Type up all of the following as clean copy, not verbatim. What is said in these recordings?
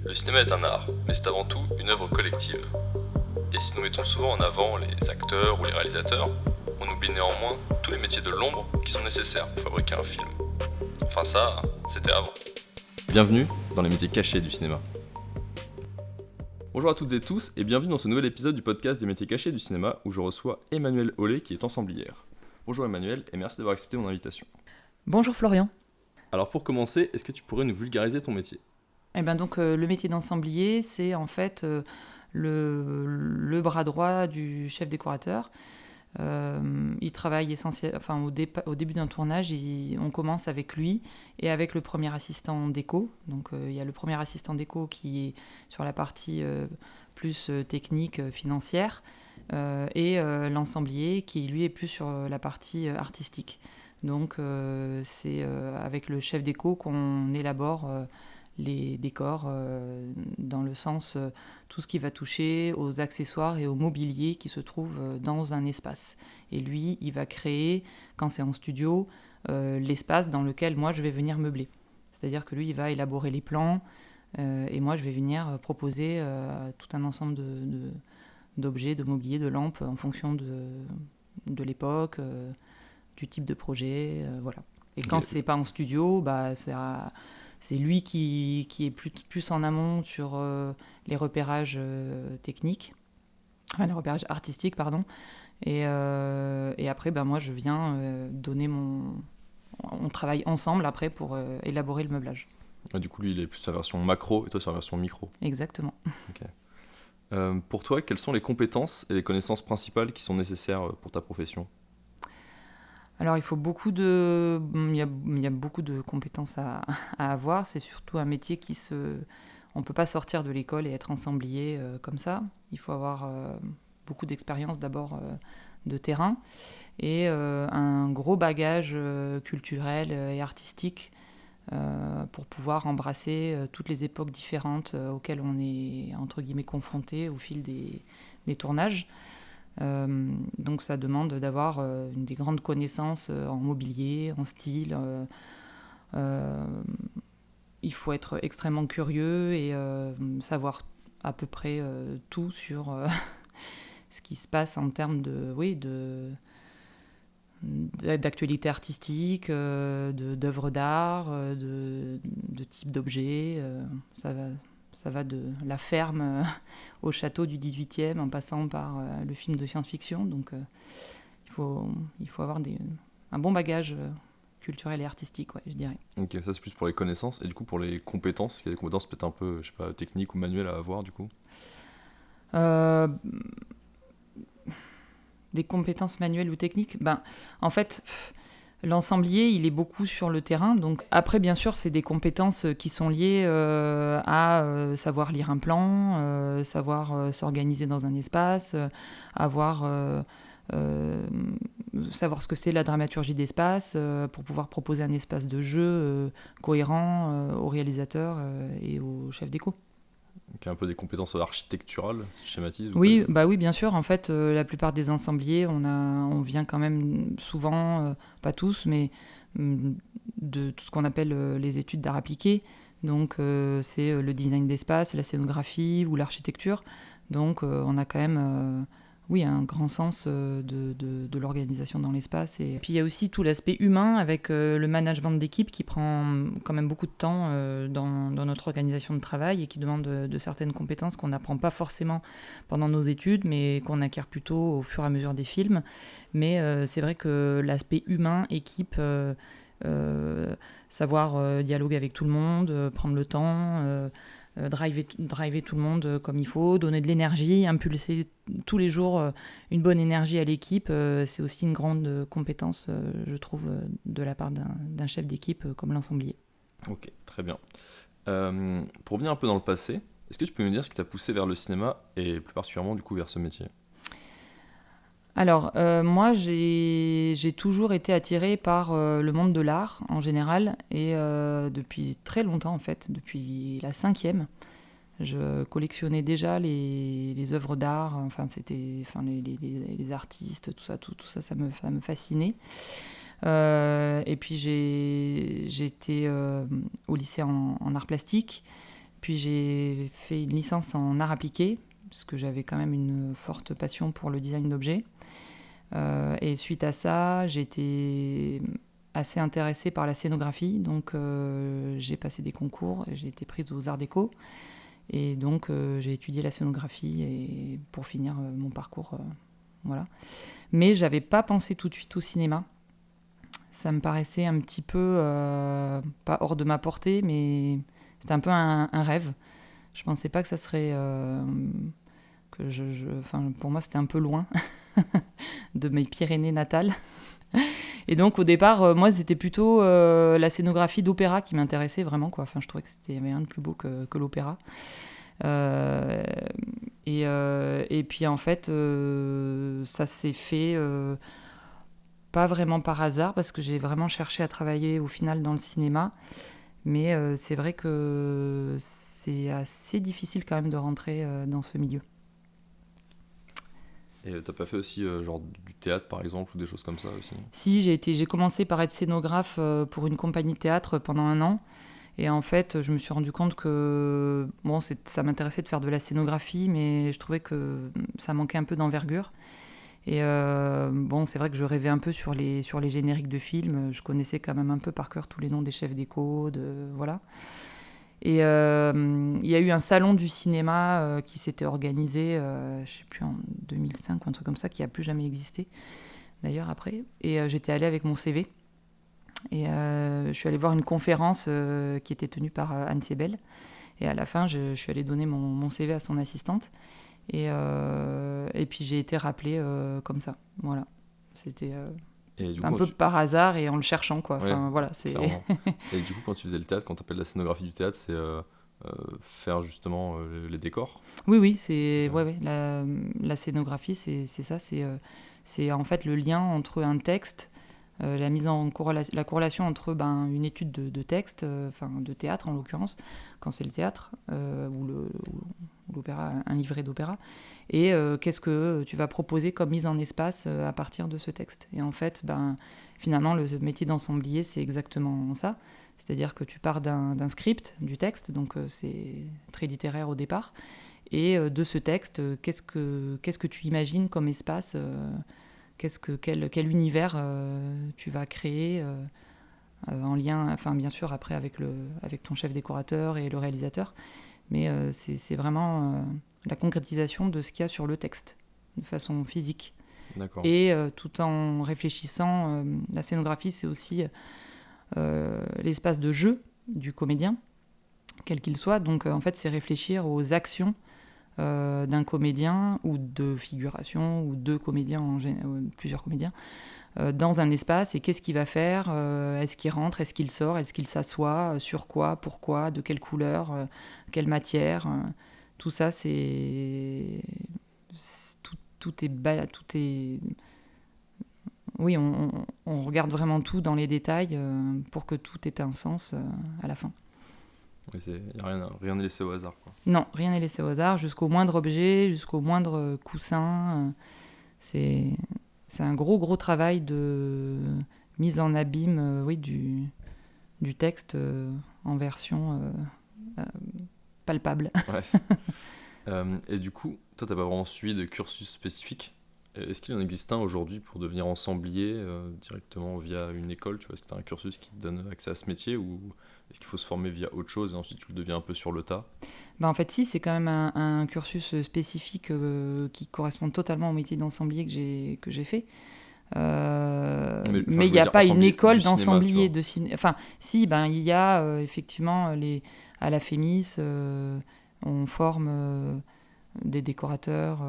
Le cinéma est un art, mais c'est avant tout une œuvre collective. Et si nous mettons souvent en avant les acteurs ou les réalisateurs, on oublie néanmoins tous les métiers de l'ombre qui sont nécessaires pour fabriquer un film. Enfin ça, c'était avant. Bienvenue dans les métiers cachés du cinéma. Bonjour à toutes et tous et bienvenue dans ce nouvel épisode du podcast des métiers cachés du cinéma où je reçois Emmanuelle Hollet qui est ensemblière. Bonjour Emmanuelle et merci d'avoir accepté mon invitation. Bonjour Florian. Alors pour commencer, est-ce que tu pourrais nous vulgariser ton métier ? Le métier d'ensemblier, c'est en fait le bras droit du chef décorateur. Il travaille au début d'un tournage, on commence avec lui et avec le premier assistant déco. Donc il y a le premier assistant déco qui est sur la partie plus technique, financière, et l'ensemblier qui lui est plus sur la partie artistique. Donc c'est avec le chef déco qu'on élabore les décors, dans le sens tout ce qui va toucher aux accessoires et au mobilier qui se trouvent dans un espace. Et lui, il va créer, quand c'est en studio, l'espace dans lequel moi je vais venir meubler. C'est-à-dire que lui, il va élaborer les plans, et moi je vais venir proposer tout un ensemble d'objets, de mobilier, de lampes en fonction de l'époque, du type de projet, voilà. Et quand c'est pas en studio, c'est lui qui est plus en amont sur les repérages techniques, les repérages artistiques, pardon. Et après, moi, je viens donner on travaille ensemble après pour élaborer le meublage. Ah, du coup, lui, il est plus sur la version macro et toi sur la version micro. Exactement. Ok. Pour toi, quelles sont les compétences et les connaissances principales qui sont nécessaires pour ta profession ? Alors, il y a beaucoup de compétences à avoir. C'est surtout un métier on ne peut pas sortir de l'école et être ensemblier comme ça. Il faut avoir beaucoup d'expérience d'abord de terrain et un gros bagage culturel et artistique pour pouvoir embrasser toutes les époques différentes auxquelles on est, entre guillemets, confronté au fil des tournages. Donc ça demande d'avoir des grandes connaissances en mobilier, en style. Il faut être extrêmement curieux et savoir à peu près tout sur ce qui se passe en termes d'actualité artistique, d'œuvres d'art, de type d'objets. Ça va de la ferme au château du 18e en passant par le film de science-fiction. Donc il faut avoir un bon bagage culturel et artistique, ouais, je dirais. Ok, ça c'est plus pour les connaissances. Et du coup, pour les compétences, il y a des compétences peut-être un peu, je sais pas, techniques ou manuelles à avoir du coup ? Des compétences manuelles ou techniques, en fait, l'ensemblier, il est beaucoup sur le terrain. Donc après, bien sûr, c'est des compétences qui sont liées à savoir lire un plan, savoir s'organiser dans un espace, savoir ce que c'est la dramaturgie d'espace, pour pouvoir proposer un espace de jeu cohérent au réalisateur et au chef déco. Donc un peu des compétences architecturales, si je schématise. Oui, bien sûr. En fait, la plupart des ensembliers, on vient quand même souvent, pas tous, mais de tout ce qu'on appelle les études d'art appliqué. Donc, c'est le design d'espace, la scénographie ou l'architecture. Donc, on a quand même un grand sens de l'organisation dans l'espace. Et puis, il y a aussi tout l'aspect humain avec le management d'équipe qui prend quand même beaucoup de temps dans notre organisation de travail et qui demande de certaines compétences qu'on n'apprend pas forcément pendant nos études, mais qu'on acquiert plutôt au fur et à mesure des films. Mais c'est vrai que l'aspect humain, équipe, savoir dialoguer avec tout le monde, prendre le temps... driver tout le monde comme il faut, donner de l'énergie, impulser tous les jours une bonne énergie à l'équipe, c'est aussi une grande compétence, je trouve, de la part d'un chef d'équipe comme l'ensemblier. Ok, très bien. Pour revenir un peu dans le passé, est-ce que tu peux me dire ce qui t'a poussé vers le cinéma et plus particulièrement du coup vers ce métier ? Alors, moi, j'ai toujours été attirée par le monde de l'art en général, et depuis très longtemps en fait, depuis la 5e. Je collectionnais déjà les œuvres d'art, les artistes, tout ça, ça me fascinait. Et puis j'ai été au lycée en arts plastiques. Puis j'ai fait une licence en art appliqué, parce que j'avais quand même une forte passion pour le design d'objets. Et suite à ça, j'ai été assez intéressée par la scénographie, donc j'ai passé des concours, j'ai été prise aux Arts Déco, et donc j'ai étudié la scénographie et pour finir mon parcours, voilà. Mais j'avais pas pensé tout de suite au cinéma. Ça me paraissait un petit peu, pas hors de ma portée, mais c'était un peu un rêve. Je pensais pas que ça serait, enfin, pour moi c'était un peu loin de mes Pyrénées natales. Et donc au départ, moi c'était plutôt la scénographie d'opéra qui m'intéressait vraiment, quoi. Enfin, je trouvais que il y avait rien de plus beau que l'opéra. Euh, et puis en fait, ça s'est fait pas vraiment par hasard parce que j'ai vraiment cherché à travailler au final dans le cinéma. Mais c'est vrai que c'est assez difficile quand même de rentrer dans ce milieu. Et t'as pas fait aussi genre du théâtre par exemple ou des choses comme ça aussi? Si, j'ai commencé par être scénographe pour une compagnie de théâtre pendant un an. Et en fait, je me suis rendu compte que bon, ça m'intéressait de faire de la scénographie, mais je trouvais que ça manquait un peu d'envergure. Et bon, c'est vrai que je rêvais un peu sur les génériques de films. Je connaissais quand même un peu par cœur tous les noms des chefs d'écho, voilà. Et il y a eu un salon du cinéma qui s'était organisé, je ne sais plus, en 2005 ou un truc comme ça, qui n'a plus jamais existé, d'ailleurs, après. Et j'étais allée avec mon CV. Et je suis allée voir une conférence qui était tenue par Anne Siebel. Et à la fin, je suis allée donner mon CV à son assistante. Et puis j'ai été rappelée comme ça. Voilà. C'était Et du un coup, peu par hasard et en le cherchant, quoi. ouais, Enfin, voilà, c'est... clairement. Et du coup, quand tu faisais le théâtre, quand tu appelles la scénographie du théâtre, c'est faire justement les décors. Oui, c'est... Euh, Ouais, ouais. La scénographie, c'est ça. C'est en fait le lien entre un texte, la mise en la corrélation entre une étude de texte, enfin de théâtre en l'occurrence, quand c'est le théâtre, ou l'opéra, un livret d'opéra, et qu'est-ce que tu vas proposer comme mise en espace à partir de ce texte. Et en fait, finalement, le métier d'ensemblier, c'est exactement ça. C'est-à-dire que tu pars d'un script, du texte, donc c'est très littéraire au départ, et de ce texte, qu'est-ce que tu imagines comme espace, quel univers tu vas créer en lien, enfin bien sûr après avec ton chef décorateur et le réalisateur, mais c'est vraiment la concrétisation de ce qu'il y a sur le texte, de façon physique. D'accord. Et tout en réfléchissant, la scénographie c'est aussi l'espace de jeu du comédien, quel qu'il soit, donc en fait c'est réfléchir aux actions d'un comédien ou de figuration ou de comédiens, plusieurs comédiens, dans un espace et qu'est-ce qu'il va faire, est-ce qu'il rentre, est-ce qu'il sort, est-ce qu'il s'assoit, sur quoi, pourquoi, de quelle couleur, quelle matière, tout ça tout est... Oui, on regarde vraiment tout dans les détails pour que tout ait un sens à la fin. Oui, y a rien n'est laissé au hasard, quoi. Non, rien n'est laissé au hasard, jusqu'au moindre objet, jusqu'au moindre coussin. C'est un gros travail de mise en abîme oui, du texte en version euh, palpable. Ouais. Et du coup, toi, t'as pas vraiment suivi de cursus spécifique. Est-ce qu'il en existe un aujourd'hui pour devenir ensemblier directement via une école, tu vois? Est-ce que t'as un cursus qui te donne accès à ce métier ou est-ce qu'il faut se former via autre chose et ensuite tu le deviens un peu sur le tas? En fait, si, c'est quand même un cursus spécifique qui correspond totalement au métier d'ensemblier que j'ai fait. Enfin, Mais je il n'y veux a dire pas une ensemblier école du cinéma, tu d'ensemblier vois. de cinéma. Enfin, si, il y a effectivement à la FEMIS, on forme des décorateurs.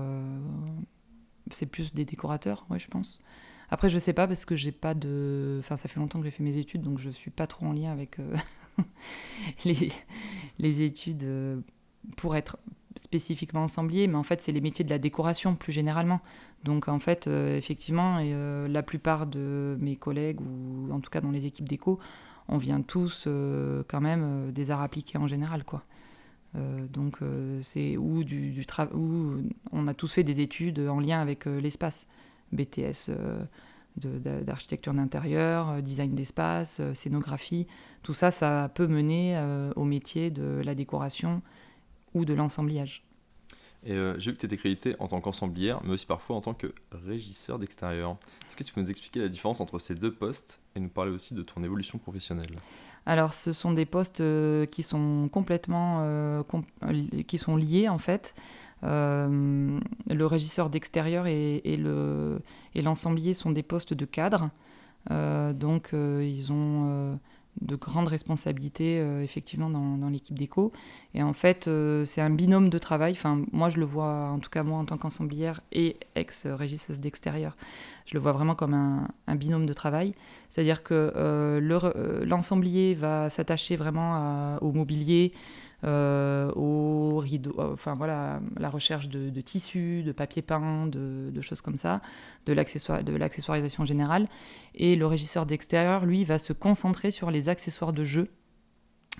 C'est plus des décorateurs, ouais, je pense. Après, je sais pas parce que j'ai pas de. Enfin, ça fait longtemps que j'ai fait mes études, donc je suis pas trop en lien avec les, les études pour être spécifiquement ensemblier, mais en fait, c'est les métiers de la décoration plus généralement. Donc, en fait, effectivement, la plupart de mes collègues, ou en tout cas dans les équipes déco, on vient tous quand même des arts appliqués en général, quoi. Donc, c'est où où on a tous fait des études en lien avec l'espace. BTS d'architecture d'intérieur, design d'espace, scénographie. Tout ça, ça peut mener au métier de la décoration ou de l'ensemblage. Et j'ai vu que tu étais créditée en tant qu'ensemblière, mais aussi parfois en tant que régisseur d'extérieur. Est-ce que tu peux nous expliquer la différence entre ces deux postes et nous parler aussi de ton évolution professionnelle ? Alors, ce sont des postes qui sont complètement qui sont liés, en fait. Le régisseur d'extérieur et l'ensemblier sont des postes de cadre. Donc, ils ont de grandes responsabilités, effectivement, dans l'équipe déco. Et en fait, c'est un binôme de travail. Enfin, moi, je le vois, en tout cas moi, en tant qu'ensemblière et ex-régisseuse d'extérieur, je le vois vraiment comme un binôme de travail. C'est-à-dire que l'ensemblier va s'attacher vraiment au mobilier, aux rideaux, enfin voilà, la recherche de tissus, de papier peint, de choses comme ça, de l'accessoirisation générale. Et le régisseur d'extérieur, lui, va se concentrer sur les accessoires de jeu.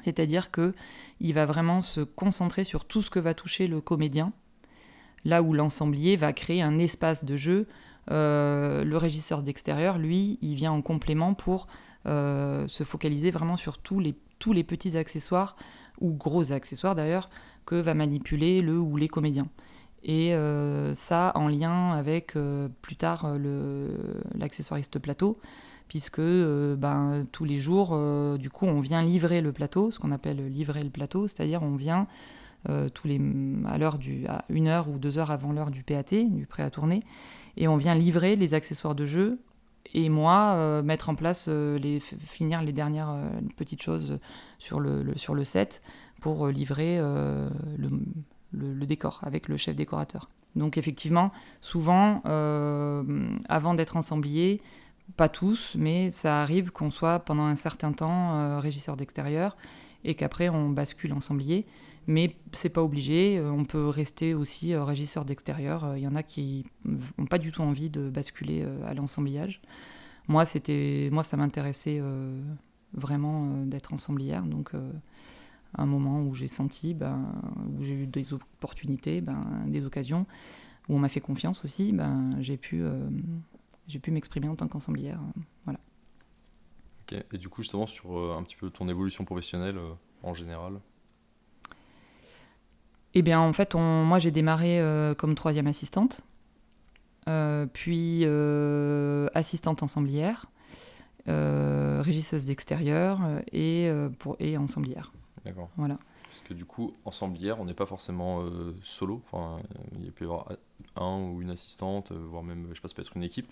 C'est-à-dire qu'il va vraiment se concentrer sur tout ce que va toucher le comédien, là où l'ensemblier va créer un espace de jeu. Le régisseur d'extérieur, lui, il vient en complément pour se focaliser vraiment sur tous les petits accessoires, ou gros accessoires d'ailleurs, que va manipuler le ou les comédiens. Et ça en lien avec plus tard l'accessoiriste plateau, puisque tous les jours, du coup, on vient livrer le plateau, ce qu'on appelle livrer le plateau, c'est-à-dire on vient à 1 heure ou 2 heures avant l'heure du PAT, du prêt à tourner, et on vient livrer les accessoires de jeu, et moi, mettre en place, finir les dernières petites choses sur le set pour livrer le décor avec le chef décorateur. Donc effectivement, souvent, avant d'être ensemblier, pas tous, mais ça arrive qu'on soit pendant un certain temps régisseur d'extérieur et qu'après on bascule ensemblier. Mais c'est pas obligé, on peut rester aussi régisseur d'extérieur. Il y en a qui n'ont pas du tout envie de basculer à l'ensemblage. Moi, ça m'intéressait vraiment d'être ensemblière. Donc, à un moment où j'ai senti, où j'ai eu des opportunités, des occasions, où on m'a fait confiance aussi, j'ai pu m'exprimer en tant qu'ensemblière. Voilà. Ok. Et du coup, justement, sur un petit peu ton évolution professionnelle en général. Eh bien, en fait, moi, j'ai démarré comme 3e assistante, puis assistante ensemblière, régisseuse d'extérieur et ensemblière. D'accord. Voilà. Parce que du coup, ensemblière, on n'est pas forcément solo. Enfin, il peut y avoir un ou une assistante, voire même, je sais pas, ça peut être une équipe.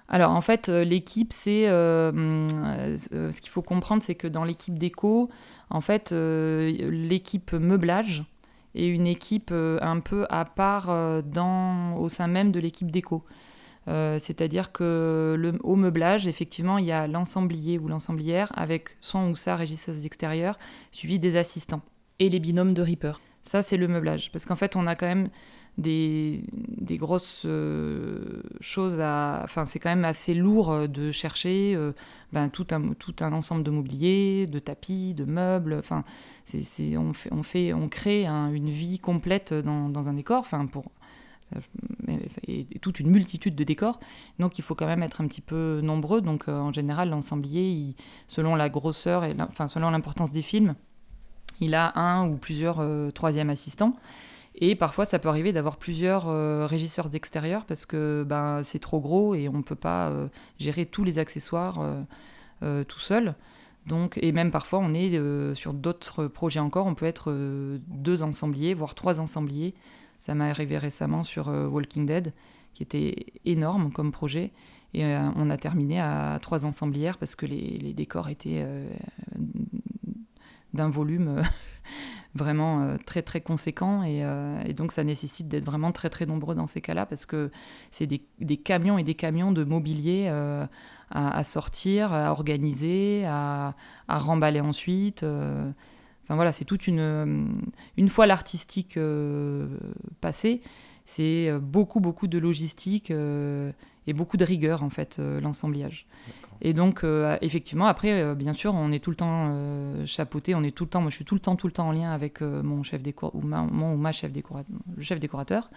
Alors en fait, l'équipe, c'est ce qu'il faut comprendre, c'est que dans l'équipe déco, en fait, l'équipe meublage est une équipe un peu à part au sein même de l'équipe déco. C'est-à-dire que au meublage, effectivement, il y a l'ensemblier ou l'ensemblière avec son ou sa régisseuse d'extérieur, suivi des assistants et les binômes de Reaper. Ça, c'est le meublage. Parce qu'en fait, on a quand même des grosses choses à... Enfin, c'est quand même assez lourd de chercher tout un ensemble de mobilier, de tapis, de meubles. Enfin, on crée une vie complète dans un décor. Enfin, et toute une multitude de décors. Donc, il faut quand même être un petit peu nombreux. Donc, en général, l'ensemblier, selon la grosseur et selon l'importance des films, il a un ou plusieurs 3e assistants. Et parfois, ça peut arriver d'avoir plusieurs régisseurs d'extérieur parce que c'est trop gros et on ne peut pas gérer tous les accessoires tout seul. Donc, et même parfois, on est sur d'autres projets encore, on peut être 2 ensembliers, voire 3 ensembliers. Ça m'est arrivé récemment sur Walking Dead, qui était énorme comme projet. Et on a terminé à 3 ensemblières parce que les décors étaient d'un volume vraiment très très conséquent. Et donc ça nécessite d'être vraiment très très nombreux dans ces cas-là parce que c'est des camions et des camions de mobilier à sortir, à organiser, à remballer ensuite. Enfin voilà, c'est toute une fois l'artistique passé, c'est beaucoup de logistique et beaucoup de rigueur en fait, l'ensemblage. D'accord. Et donc effectivement après bien sûr on est tout le temps chapeauté, moi je suis tout le temps en lien avec mon chef le chef décorateur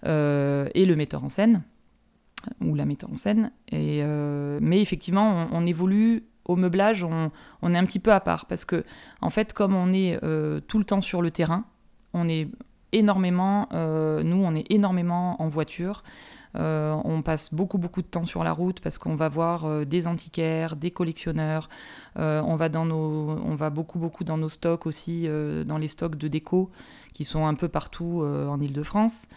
et le metteur en scène. ou la metteur en scène. Mais effectivement, on évolue. Au meublage, on est un petit peu à part parce que, en fait, comme on est tout le temps sur le terrain, on est énormément en voiture. On passe beaucoup de temps sur la route parce qu'on va voir des antiquaires, des collectionneurs. On va beaucoup dans nos stocks aussi, dans les stocks de déco qui sont un peu partout en Île-de-France.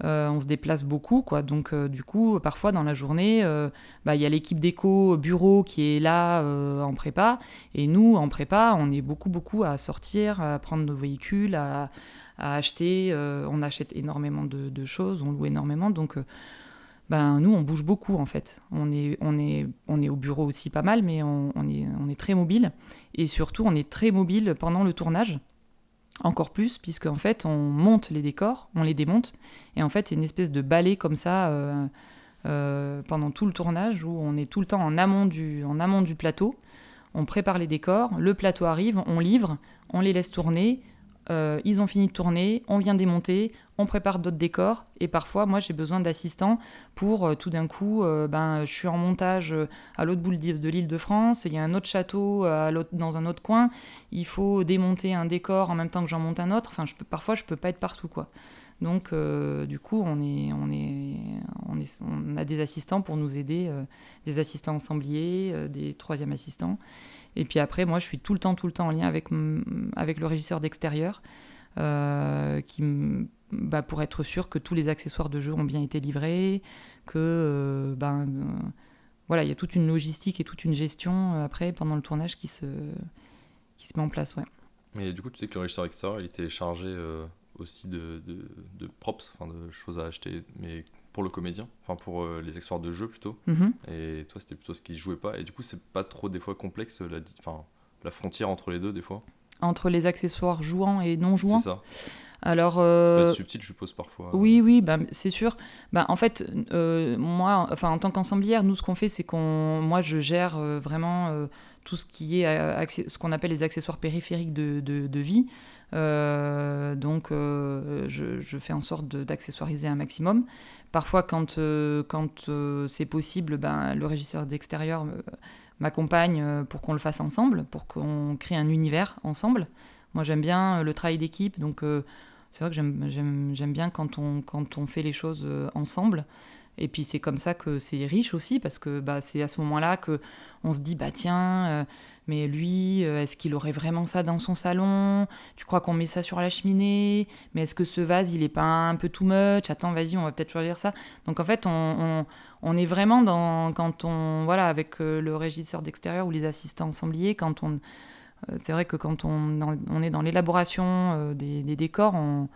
On se déplace beaucoup, quoi. Donc, du coup, parfois dans la journée, y a l'équipe déco bureau qui est là en prépa. Et nous, en prépa, on est beaucoup à sortir, à prendre nos véhicules, à acheter. On achète énormément de choses, on loue énormément. Donc, nous, on bouge beaucoup, en fait. On est au bureau aussi pas mal, mais on est très mobile. Et surtout, on est très mobile pendant le tournage. Encore plus, puisque en fait, on monte les décors, on les démonte, et en fait, c'est une espèce de balai comme ça pendant tout le tournage, où on est tout le temps en amont du plateau. On prépare les décors, le plateau arrive, on livre, on les laisse tourner, ils ont fini de tourner, on vient démonter, on prépare d'autres décors, et parfois, moi, j'ai besoin d'assistants pour tout d'un coup, je suis en montage à l'autre bout de l'Île-de-France, il y a un autre château dans un autre coin, il faut démonter un décor en même temps que j'en monte un autre, enfin, parfois, je peux pas être partout, quoi. Donc, du coup, on a des assistants pour nous aider, des assistants ensembliers, des troisième assistants. Et puis après, moi, je suis tout le temps en lien avec le régisseur d'extérieur, pour être sûr que tous les accessoires de jeu ont bien été livrés, que voilà, il y a toute une logistique et toute une gestion après pendant le tournage qui se met en place, ouais. Mais du coup, tu sais que le régisseur extérieur, il était chargé aussi de props, enfin de choses à acheter, mais pour le comédien, enfin pour les accessoires de jeu plutôt. Et toi, c'était plutôt ce qui jouait pas. Et du coup, c'est pas trop des fois complexe la frontière entre les deux des fois. Entre les accessoires jouants et non jouants. C'est ça. Alors, ça peut être subtil, je suppose, parfois. Oui, c'est sûr. En fait, moi, en tant qu'ensemblière, nous, ce qu'on fait, c'est moi, je gère vraiment tout ce qui est ce qu'on appelle les accessoires périphériques de vie. Donc, je fais en sorte d'accessoiriser un maximum. Parfois, quand c'est possible, le régisseur d'extérieur m'accompagne pour qu'on le fasse ensemble, pour qu'on crée un univers ensemble. Moi, j'aime bien le travail d'équipe, donc c'est vrai que j'aime bien quand on fait les choses ensemble. Et puis c'est comme ça que c'est riche aussi, parce que c'est à ce moment-là qu'on se dit, tiens, mais lui, est-ce qu'il aurait vraiment ça dans son salon ? Tu crois qu'on met ça sur la cheminée ? Mais est-ce que ce vase, il est pas un peu too much ? Attends, vas-y, on va peut-être choisir ça. Donc en fait, on est vraiment avec le régisseur d'extérieur ou les assistants ensembliers, c'est vrai que quand on est dans l'élaboration des décors, on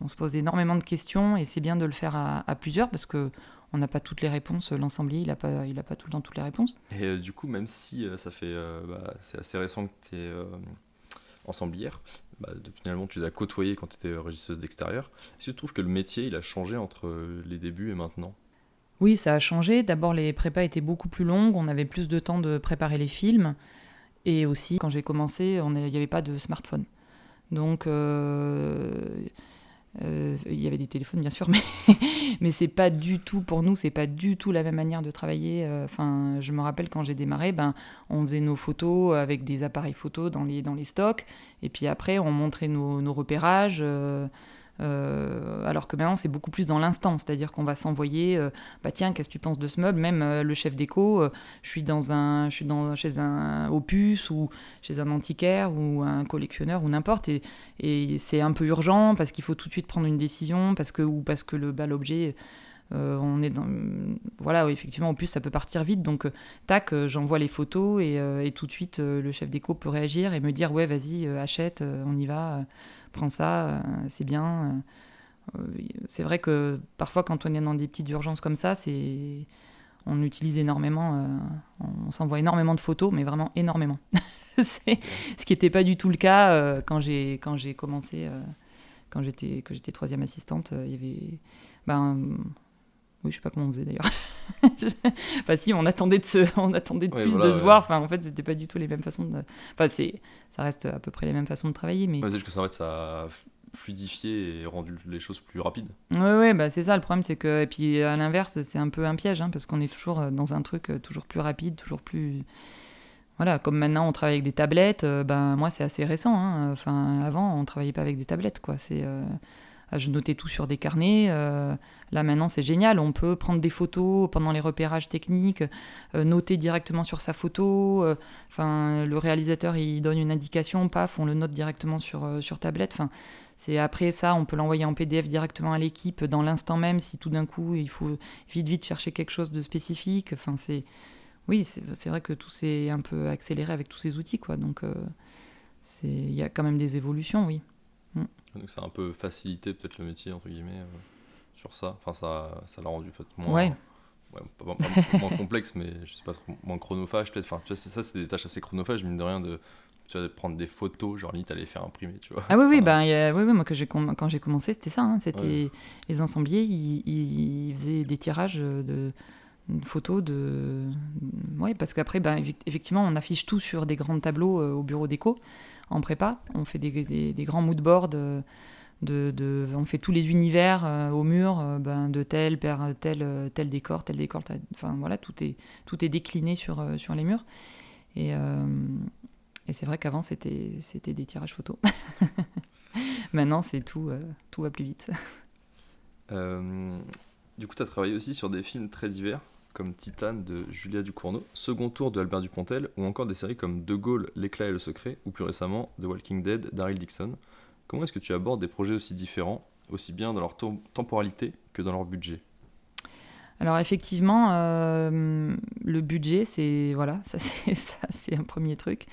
se pose énormément de questions, et c'est bien de le faire à plusieurs, parce qu'on n'a pas toutes les réponses. L'ensemblier, il n'a pas tout le temps toutes les réponses. Et du coup, même si ça fait c'est assez récent que tu es ensemblière, finalement tu les as côtoyés quand tu étais régisseuse d'extérieur, est-ce que tu trouves que le métier il a changé entre les débuts et maintenant ? Oui, ça a changé. D'abord, les prépas étaient beaucoup plus longues, on avait plus de temps de préparer les films. Et aussi, quand j'ai commencé, il n'y avait pas de smartphone. Donc, il y avait des téléphones, bien sûr, mais c'est pas du tout, pour nous, c'est pas du tout la même manière de travailler. Je me rappelle quand j'ai démarré, on faisait nos photos avec des appareils photos dans les stocks, et puis après, on montrait nos repérages. Alors que maintenant, c'est beaucoup plus dans l'instant, c'est-à-dire qu'on va s'envoyer tiens, qu'est-ce que tu penses de ce meuble ? Même le chef déco, je suis chez un Opus ou chez un antiquaire ou un collectionneur ou n'importe, et c'est un peu urgent parce qu'il faut tout de suite prendre une décision, parce que l'objet, on est effectivement, Opus, ça peut partir vite, donc j'envoie les photos, et tout de suite le chef déco peut réagir et me dire ouais, vas-y, achète, on y va. Prends ça, c'est bien. C'est vrai que parfois, quand on est dans des petites urgences comme ça, on utilise énormément, on s'envoie énormément de photos, mais vraiment énormément. Ce qui n'était pas du tout le cas quand j'ai commencé, que j'étais troisième assistante. Il y avait... oui, je sais pas comment on faisait d'ailleurs. Si, on attendait de se voir. En fait, c'était pas du tout les mêmes façons de... ça reste à peu près les mêmes façons de travailler, mais... C'est juste que ça, en fait, ça fluidifié et rendu les choses plus rapides. Ouais, bah c'est ça le problème, c'est que. Et puis à l'inverse, c'est un peu un piège, parce qu'on est toujours dans un truc toujours plus rapide, toujours plus. Voilà, comme maintenant on travaille avec des tablettes, ben moi c'est assez récent. Enfin, avant on travaillait pas avec des tablettes, quoi. Je notais tout sur des carnets. Là maintenant c'est génial, on peut prendre des photos pendant les repérages techniques, noter directement sur sa photo. Enfin, le réalisateur il donne une indication, paf, on le note directement sur tablette. Enfin, c'est après ça, on peut l'envoyer en PDF directement à l'équipe dans l'instant même si tout d'un coup il faut vite chercher quelque chose de spécifique. Enfin, oui, c'est vrai que tout s'est un peu accéléré avec tous ces outils, quoi. Donc, il y a quand même des évolutions, oui. Donc ça a un peu facilité peut-être le métier, entre guillemets, sur ça. Enfin, ça l'a rendu peut-être moins... Ouais. Pas moins complexe, mais je sais pas trop, moins chronophage peut-être. Enfin, tu vois, c'est des tâches assez chronophages, mine de rien, tu vois, de prendre des photos, genre limite à les faire imprimer, tu vois. Ah oui, oui, Enfin, oui, moi quand j'ai commencé, c'était ça. C'était ouais. les ensembliers, ils faisaient des tirages de photos ouais, parce qu'après, effectivement, on affiche tout sur des grands tableaux au bureau d'éco en prépa. On fait des grands moodboards. On fait tous les univers au mur, de tel décor, tel décor. Enfin voilà, tout est décliné sur les murs. Et c'est vrai qu'avant c'était des tirages photos. Maintenant c'est tout va plus vite. Du coup, tu as travaillé aussi sur des films très divers, comme Titane de Julia Ducournau, Second Tour de Albert Dupontel, ou encore des séries comme De Gaulle, L'éclat et le secret, ou plus récemment The Walking Dead d'Daryl Dixon. Comment est-ce que tu abordes des projets aussi différents, aussi bien dans leur temporalité que dans leur budget ? Alors effectivement, le budget, c'est voilà, ça c'est un premier truc.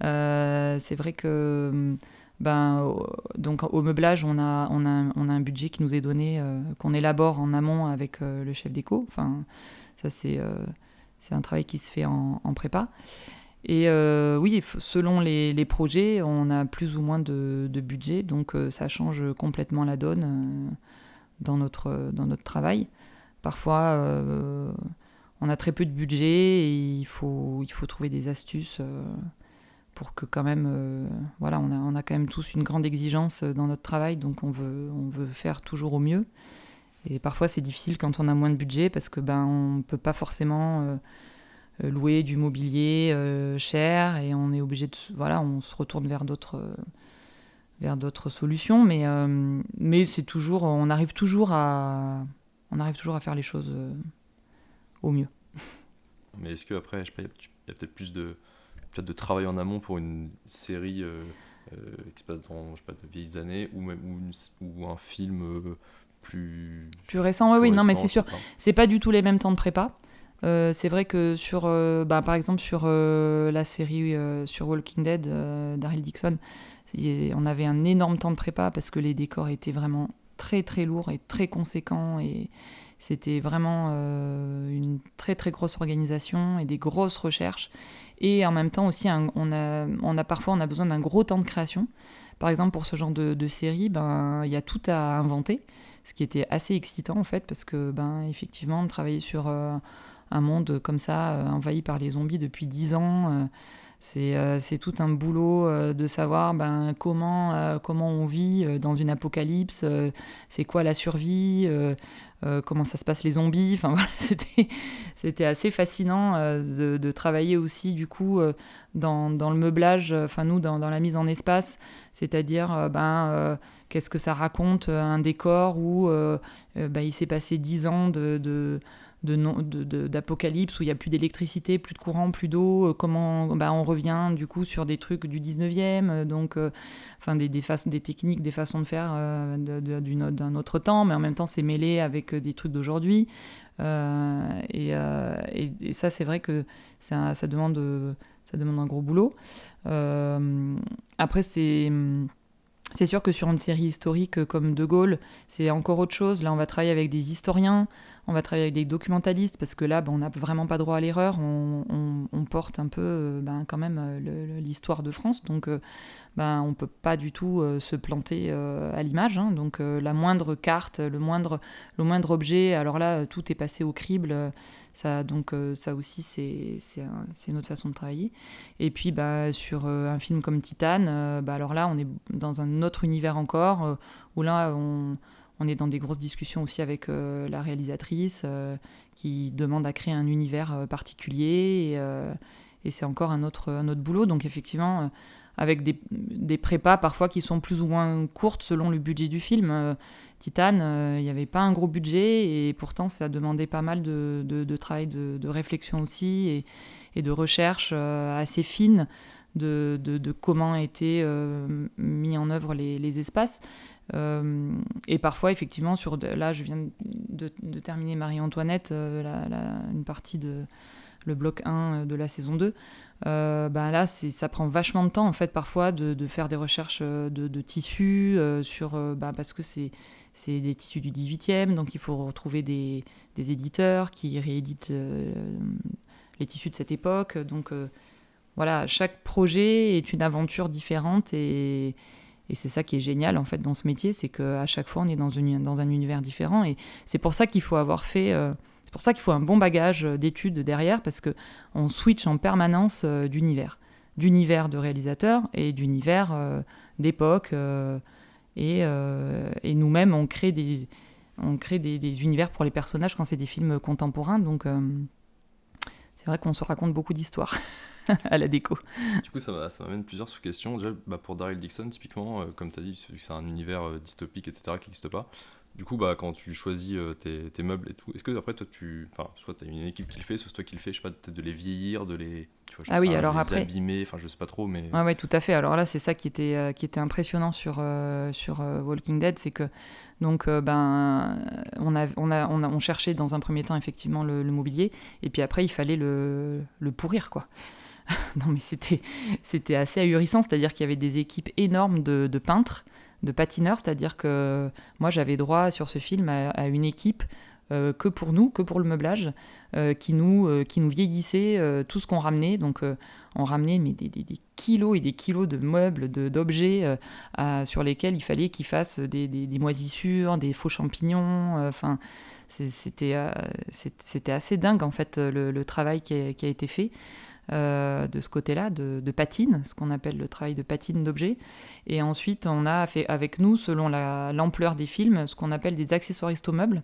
C'est vrai que donc au meublage, on a un budget qui nous est donné, qu'on élabore en amont avec le chef déco. Enfin, ça c'est un travail qui se fait en prépa. Et oui, selon les projets, on a plus ou moins de budget, donc ça change complètement la donne dans notre travail. Parfois, on a très peu de budget et il faut trouver des astuces pour que quand même, voilà, on a quand même tous une grande exigence dans notre travail, donc on veut faire toujours au mieux. Et parfois, c'est difficile quand on a moins de budget parce que on peut pas forcément louer du mobilier cher et on est obligé de, voilà, on se retourne vers d'autres solutions, mais c'est toujours, on arrive toujours à faire les choses au mieux. Mais est-ce qu'après, je sais pas, il y a peut-être plus de travail en amont pour une série qui se passe dans, je sais pas, de vieilles années, ou un film plus récent, oui, non, mais c'est sûr, pas. c'est pas du tout les mêmes temps de prépa. C'est vrai que sur, par exemple, sur la série sur Walking Dead d'Daryl Dixon, on avait un énorme temps de prépa parce que les décors étaient vraiment très très lourds et très conséquents et c'était vraiment une très très grosse organisation et des grosses recherches. Et en même temps aussi, parfois on a besoin d'un gros temps de création. Par exemple, pour ce genre de série, il y a tout à inventer, ce qui était assez excitant en fait, parce que effectivement, travailler sur un monde comme ça, envahi par les zombies depuis 10 ans, c'est tout un boulot de savoir comment on vit dans une apocalypse, c'est quoi la survie, comment ça se passe les zombies. Enfin, voilà, c'était assez fascinant de travailler aussi du coup dans le meublage, enfin nous dans la mise en espace, c'est-à-dire qu'est-ce que ça raconte un décor où il s'est passé 10 ans d'apocalypse où il n'y a plus d'électricité, plus de courant, plus d'eau, comment on revient du coup sur des trucs du 19e, donc des techniques, des façons de faire d'un autre temps, mais en même temps c'est mêlé avec des trucs d'aujourd'hui. Et ça c'est vrai que ça demande un gros boulot. Après c'est sûr que sur une série historique comme De Gaulle, c'est encore autre chose. Là, on va travailler avec des historiens, On va travailler avec des documentalistes parce que là, on n'a vraiment pas droit à l'erreur. On porte un peu quand même l'histoire de France. Donc, on ne peut pas du tout se planter à l'image. Hein. Donc, la moindre carte, le moindre objet, alors là, tout est passé au crible. Ça aussi, c'est une autre façon de travailler. Et puis, sur un film comme Titane, alors là, on est dans un autre univers encore, où là, on est dans des grosses discussions aussi avec la réalisatrice qui demande à créer un univers particulier et c'est encore un autre boulot. Donc effectivement, avec des prépas parfois qui sont plus ou moins courtes selon le budget du film. Titane, il n'y avait pas un gros budget et pourtant ça demandait pas mal de travail, de réflexion aussi et de recherche assez fine de comment étaient mis en œuvre les espaces. Et parfois, effectivement, là, je viens de terminer Marie-Antoinette, une partie le bloc 1 de la saison 2. Là, ça prend vachement de temps, en fait, parfois, de faire des recherches de tissus, parce que c'est des tissus du 18e, donc il faut retrouver des éditeurs qui rééditent les tissus de cette époque. Donc, voilà, chaque projet est une aventure différente et c'est ça qui est génial en fait dans ce métier, c'est qu'à chaque fois on est dans un univers différent et c'est pour ça qu'il faut c'est pour ça qu'il faut un bon bagage d'études derrière parce que on switch en permanence d'univers de réalisateur et d'univers d'époque et nous-mêmes on crée des univers pour les personnages quand c'est des films contemporains, donc c'est vrai qu'on se raconte beaucoup d'histoires à la déco. Du coup, ça m'amène plusieurs sous-questions. Déjà, pour Daryl Dixon, typiquement, comme tu as dit, c'est un univers dystopique, etc., qui n'existe pas. Du coup, quand tu choisis tes meubles et tout, est-ce que après, toi, soit tu as une équipe qui le fait, soit c'est toi qui le fais, je sais pas, peut-être de les vieillir, de les, alors les après, abîmer, je sais pas trop, mais... Ouais, tout à fait. Alors là, c'est ça qui était impressionnant sur Walking Dead, c'est que donc on cherchait dans un premier temps effectivement le mobilier, et puis après il fallait le pourrir quoi. Non mais c'était assez ahurissant, c'est-à-dire qu'il y avait des équipes énormes de peintres, de patineurs, c'est-à-dire que moi j'avais droit sur ce film à une équipe que pour nous, que pour le meublage, qui nous vieillissait tout ce qu'on ramenait. Donc on ramenait des kilos et des kilos de meubles, d'objets sur lesquels il fallait qu'ils fassent des moisissures, des faux champignons. C'était assez dingue en fait le travail qui a été fait. De ce côté-là, de patine, ce qu'on appelle le travail de patine d'objets. Et ensuite, on a fait avec nous, selon l'ampleur des films, ce qu'on appelle des accessoiristes au meuble.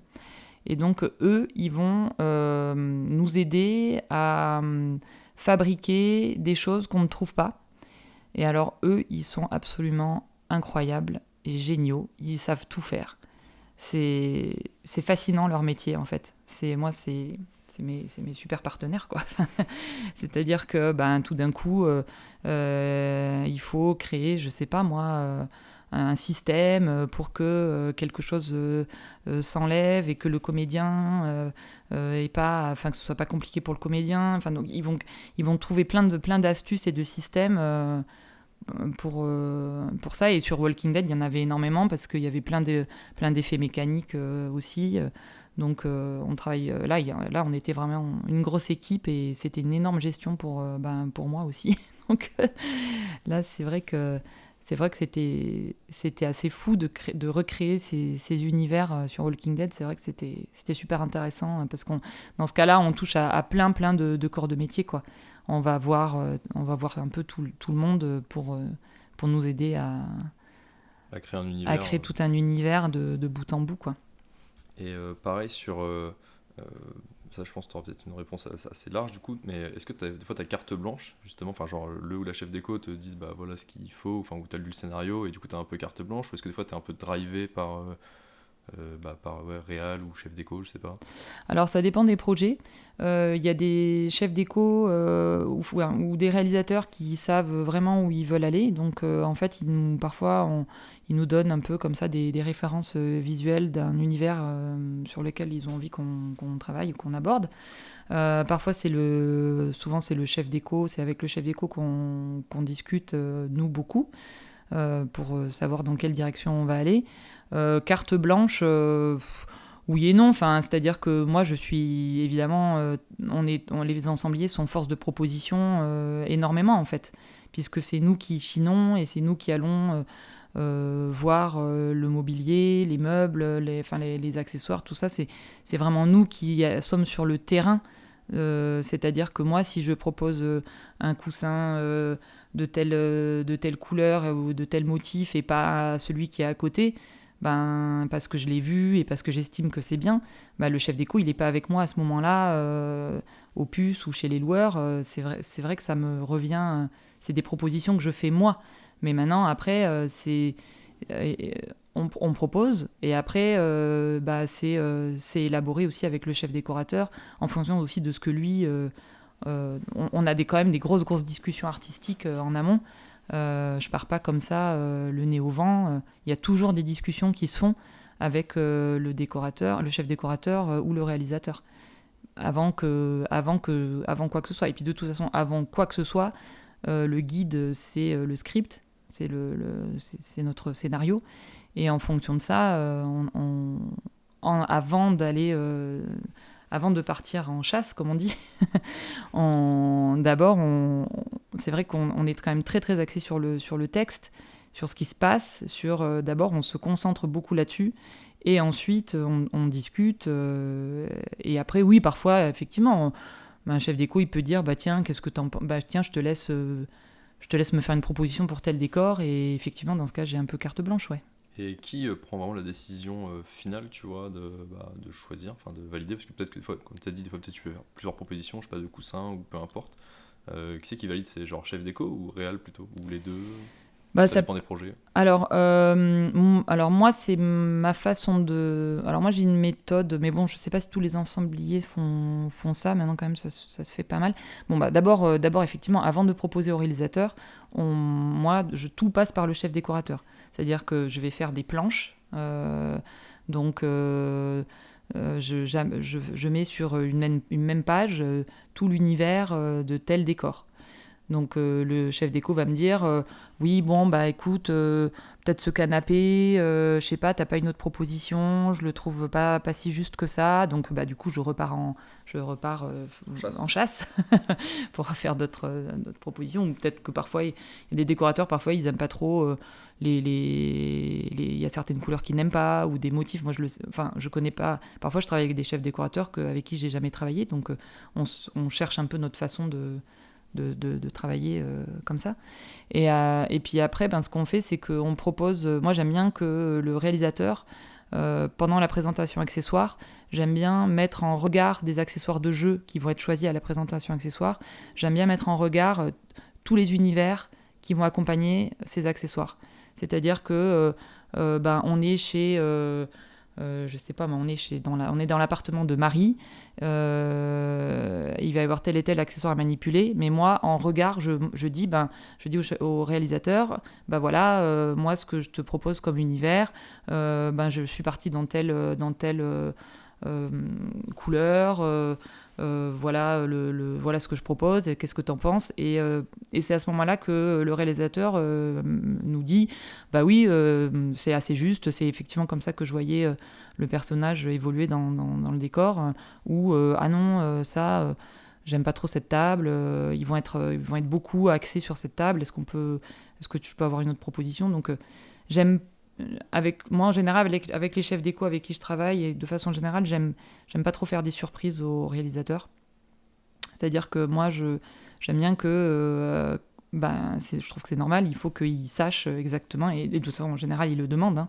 Et donc, eux, ils vont nous aider à fabriquer des choses qu'on ne trouve pas. Et alors, eux, ils sont absolument incroyables et géniaux. Ils savent tout faire. C'est fascinant, leur métier, en fait. C'est mes super partenaires, quoi. C'est-à-dire que tout d'un coup, il faut créer, je sais pas moi, un système pour que quelque chose s'enlève et que le comédien que ce soit pas compliqué pour le comédien. Donc ils vont trouver plein d'astuces et de systèmes pour ça. Et sur Walking Dead, il y en avait énormément parce qu'il y avait plein d'effets mécaniques aussi. Donc on travaille là on était vraiment une grosse équipe et c'était une énorme gestion pour moi aussi. Donc là c'est vrai que c'était assez fou de recréer ces univers sur Walking Dead. C'est vrai que c'était super intéressant parce qu'on dans ce cas-là on touche à plein de corps de métier quoi. On va voir un peu tout le monde pour nous aider à créer un univers, à créer tout un univers de bout en bout quoi. Et pareil sur ça, je pense que tu auras peut-être une réponse assez large du coup, mais est-ce que des fois tu as carte blanche, justement, genre le ou la chef d'éco te dit voilà ce qu'il faut, ou tu as lu le scénario et du coup tu as un peu carte blanche, ou est-ce que des fois tu es un peu drivé par réal ou chef d'éco, je sais pas. Alors ça dépend des projets. Il y a des chefs d'éco ou des réalisateurs qui savent vraiment où ils veulent aller. Donc en fait, ils nous donnent un peu comme ça des références visuelles d'un univers sur lequel ils ont envie qu'on travaille ou qu'on aborde. Parfois, souvent c'est le chef d'éco, c'est avec le chef d'éco qu'on discute, nous, beaucoup, pour savoir dans quelle direction on va aller. Carte blanche, Oui et non, enfin, c'est-à-dire que moi je suis évidemment, les ensembliers sont force de proposition énormément en fait, puisque c'est nous qui chinons et c'est nous qui allons voir le mobilier, les meubles, les accessoires, tout ça, c'est vraiment nous qui sommes sur le terrain. C'est-à-dire que moi, si je propose un coussin de telle couleur ou de tel motif et pas celui qui est à côté, ben, parce que je l'ai vu et parce que j'estime que c'est bien, ben, le chef déco, il n'est pas avec moi à ce moment-là, au puce ou chez les loueurs. C'est vrai que ça me revient, c'est des propositions que je fais moi. Mais maintenant, après, euh, on propose et après, c'est élaboré aussi avec le chef décorateur en fonction aussi de ce que lui... on a quand même des grosses discussions artistiques en amont. Je pars pas comme ça, le nez au vent. Il y a toujours des discussions qui se font avec le décorateur, le chef décorateur ou le réalisateur, avant quoi que ce soit. Et puis de toute façon, avant quoi que ce soit, le guide, c'est le script, c'est notre scénario. Et en fonction de ça, avant de partir en chasse, comme on dit, d'abord, c'est vrai qu'on est quand même très axé sur le texte, sur ce qui se passe. D'abord, on se concentre beaucoup là-dessus. Et ensuite, on discute. Et après, oui, parfois, effectivement, un chef déco, il peut dire, bah tiens, qu'est-ce que t'en penses ? Bah tiens, je te laisse me faire une proposition pour tel décor. Et effectivement, dans ce cas, j'ai un peu carte blanche, ouais. Et qui prend vraiment la décision finale, tu vois, de choisir, enfin de valider, parce que peut-être que des fois, comme tu as dit, des fois peut-être tu peux faire plusieurs propositions, je sais pas, de coussins ou peu importe. Qui c'est qui valide? C'est genre chef déco ou réal plutôt? Ou les deux? Bah, Ça dépend des projets. Alors moi, c'est ma façon de... Alors moi, j'ai une méthode, mais bon, je sais pas si tous les ensembliers font ça. Maintenant, quand même, ça se fait pas mal. Bon, bah, d'abord, effectivement, avant de proposer au réalisateur, tout passe par le chef décorateur. C'est-à-dire que je vais faire des planches. Donc, je mets sur une même page tout l'univers de tel décor. Donc le chef déco va me dire oui, bon, bah écoute, peut-être ce canapé, je sais pas, t'as pas une autre proposition, je le trouve pas si juste que ça. Donc bah du coup, je repars en chasse pour faire d'autres propositions. Ou peut-être que parfois, il y a des décorateurs, parfois ils aiment pas trop il y a certaines couleurs qu'ils n'aiment pas ou des motifs. Moi, je connais pas. Parfois, je travaille avec des chefs décorateurs avec qui j'ai jamais travaillé, donc on cherche un peu notre façon de travailler comme ça. Et puis après, ce qu'on fait, c'est qu'on propose... moi, j'aime bien que le réalisateur, pendant la présentation accessoire, j'aime bien mettre en regard des accessoires de jeu qui vont être choisis à la présentation accessoire. J'aime bien mettre en regard tous les univers qui vont accompagner ces accessoires. C'est-à-dire que on est chez... je sais pas, mais on est dans l'appartement de Marie. Il va y avoir tel et tel accessoire à manipuler. Mais moi, en regard, je dis au réalisateur, voilà, moi, ce que je te propose comme univers, je suis partie dans telle couleur. Voilà ce que je propose, et qu'est-ce que tu en penses, et c'est à ce moment-là que le réalisateur nous dit bah oui, c'est assez juste, c'est effectivement comme ça que je voyais le personnage évoluer dans le décor, ou ah non, j'aime pas trop cette table, ils vont être beaucoup axés sur cette table, est-ce que tu peux avoir une autre proposition? Donc j'aime moi, en général, avec les chefs déco avec qui je travaille, et de façon générale, j'aime pas trop faire des surprises aux réalisateurs. C'est-à-dire que moi, j'aime bien que... je trouve que c'est normal, il faut qu'ils sachent exactement, et de toute façon, en général, ils le demandent, hein,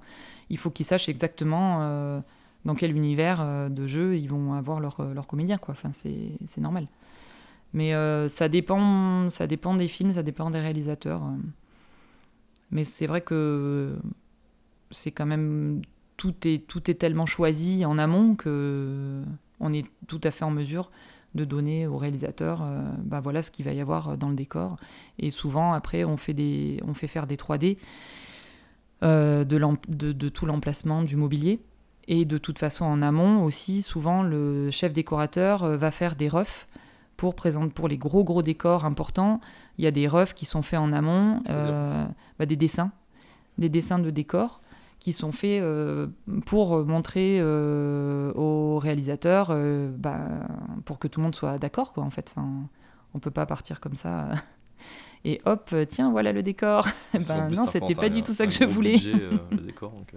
il faut qu'ils sachent exactement dans quel univers de jeu ils vont avoir leur comédien, quoi. Enfin, c'est normal. Mais ça dépend des films, ça dépend des réalisateurs. Mais c'est vrai que... c'est quand même tout est tellement choisi en amont que on est tout à fait en mesure de donner au réalisateur voilà ce qu'il va y avoir dans le décor. Et souvent après on fait faire des 3D de tout l'emplacement du mobilier. Et de toute façon en amont aussi, souvent le chef décorateur va faire des refs pour les gros décors importants. Il y a des refs qui sont faits en amont, des dessins de décors qui sont faits pour montrer aux réalisateurs, pour que tout le monde soit d'accord, quoi, en fait. Enfin, on peut pas partir comme ça et hop, tiens, voilà le décor. Non, c'était pas du tout ça que je voulais. Budget, le décor, donc,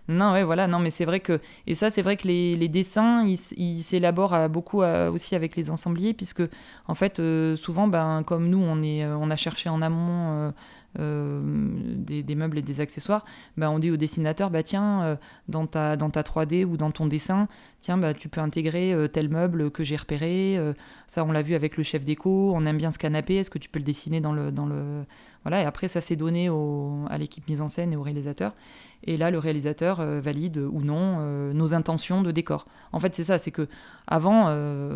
Non, ouais, voilà, non, mais c'est vrai que... Et ça, c'est vrai que les dessins, ils s'élaborent beaucoup aussi avec les ensembliers, puisque, en fait, souvent, comme nous, on a cherché en amont des meubles et des accessoires, on dit au dessinateur, tiens, dans ta 3D ou dans ton dessin, tiens, tu peux intégrer tel meuble que j'ai repéré. Ça, on l'a vu avec le chef déco, on aime bien ce canapé, est-ce que tu peux le dessiner dans le... Voilà, et après, ça s'est donné à l'équipe mise en scène et au réalisateur. Et là, le réalisateur valide ou non nos intentions de décor. En fait, c'est ça, c'est que avant,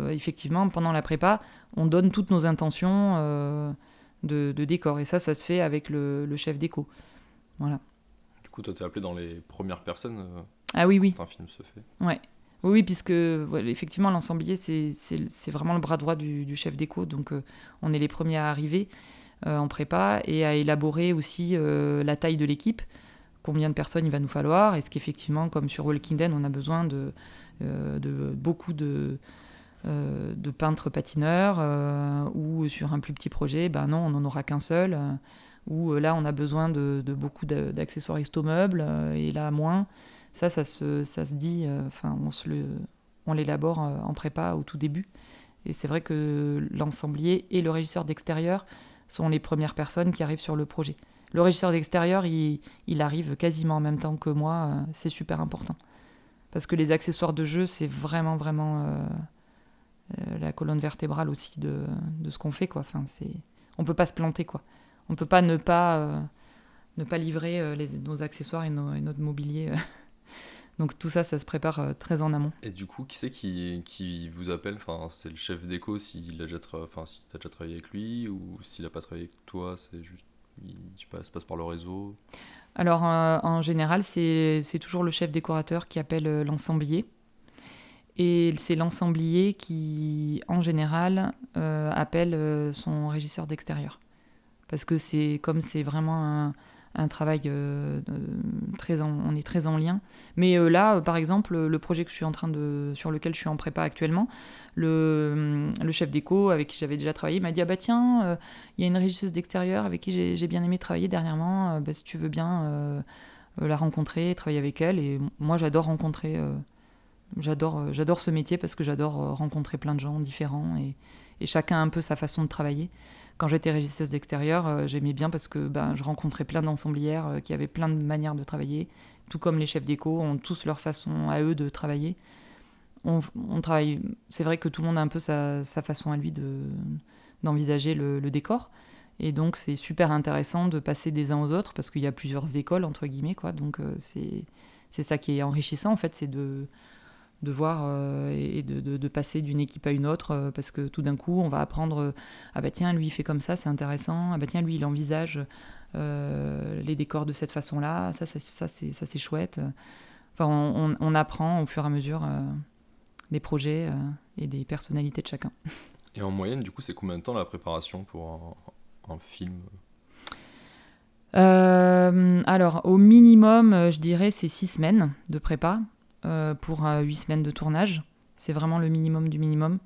effectivement, pendant la prépa, on donne toutes nos intentions de décor. Et ça se fait avec le chef déco. Voilà. Du coup, toi, t'es appelé dans les premières personnes Ah oui. quand un film se fait. Ouais. Oui, puisque effectivement, l'ensemblier, c'est vraiment le bras droit du chef déco. Donc, on est les premiers à arriver en prépa et à élaborer aussi la taille de l'équipe. Combien de personnes il va nous falloir. Est-ce qu'effectivement, comme sur Walking Dead, on a besoin de beaucoup de peintres patineurs ou sur un plus petit projet, non, on n'en aura qu'un seul. Ou là, on a besoin de beaucoup d'accessoires meubles et là, moins. Ça se dit, on l'élabore en prépa au tout début. Et c'est vrai que l'ensemblier et le régisseur d'extérieur sont les premières personnes qui arrivent sur le projet. Le régisseur d'extérieur, il arrive quasiment en même temps que moi. C'est super important. Parce que les accessoires de jeu, c'est vraiment, vraiment la colonne vertébrale aussi de ce qu'on fait, quoi. Enfin, on ne peut pas se planter, quoi. On ne peut pas ne pas livrer nos accessoires et notre mobilier. Donc tout ça, ça se prépare très en amont. Et du coup, qui c'est qui vous appelle? Enfin, c'est le chef déco si t'as déjà travaillé avec lui, ou s'il n'a pas travaillé avec toi, c'est juste... ça passe par le réseau? Alors, en général, c'est toujours le chef décorateur qui appelle l'ensemblier. Et c'est l'ensemblier qui, en général, appelle son régisseur d'extérieur. Parce que c'est vraiment un travail on est très en lien. Mais là, par exemple, le projet que sur lequel je suis en prépa actuellement, le chef déco avec qui j'avais déjà travaillé m'a dit tiens, il y a une régisseuse d'extérieur avec qui j'ai bien aimé travailler dernièrement, si tu veux bien la rencontrer, travailler avec elle. Et moi, j'adore rencontrer, j'adore ce métier parce que j'adore rencontrer plein de gens différents et chacun a un peu sa façon de travailler. Quand j'étais régisseuse d'extérieur, j'aimais bien parce que je rencontrais plein d'ensemblières qui avaient plein de manières de travailler, tout comme les chefs déco ont tous leur façon à eux de travailler. On travaille, c'est vrai que tout le monde a un peu sa façon à lui d'envisager le décor, et donc c'est super intéressant de passer des uns aux autres parce qu'il y a plusieurs écoles entre guillemets, quoi. Donc c'est ça qui est enrichissant en fait, c'est de voir et de passer d'une équipe à une autre parce que tout d'un coup on va apprendre tiens, lui il fait comme ça, c'est intéressant, tiens, lui il envisage les décors de cette façon là, ça c'est chouette. Enfin, on apprend au fur et à mesure des projets et des personnalités de chacun. Et en moyenne, du coup, c'est combien de temps la préparation pour un film? Alors au minimum, je dirais c'est 6 semaines de prépa pour 8 semaines de tournage. C'est vraiment le minimum du minimum.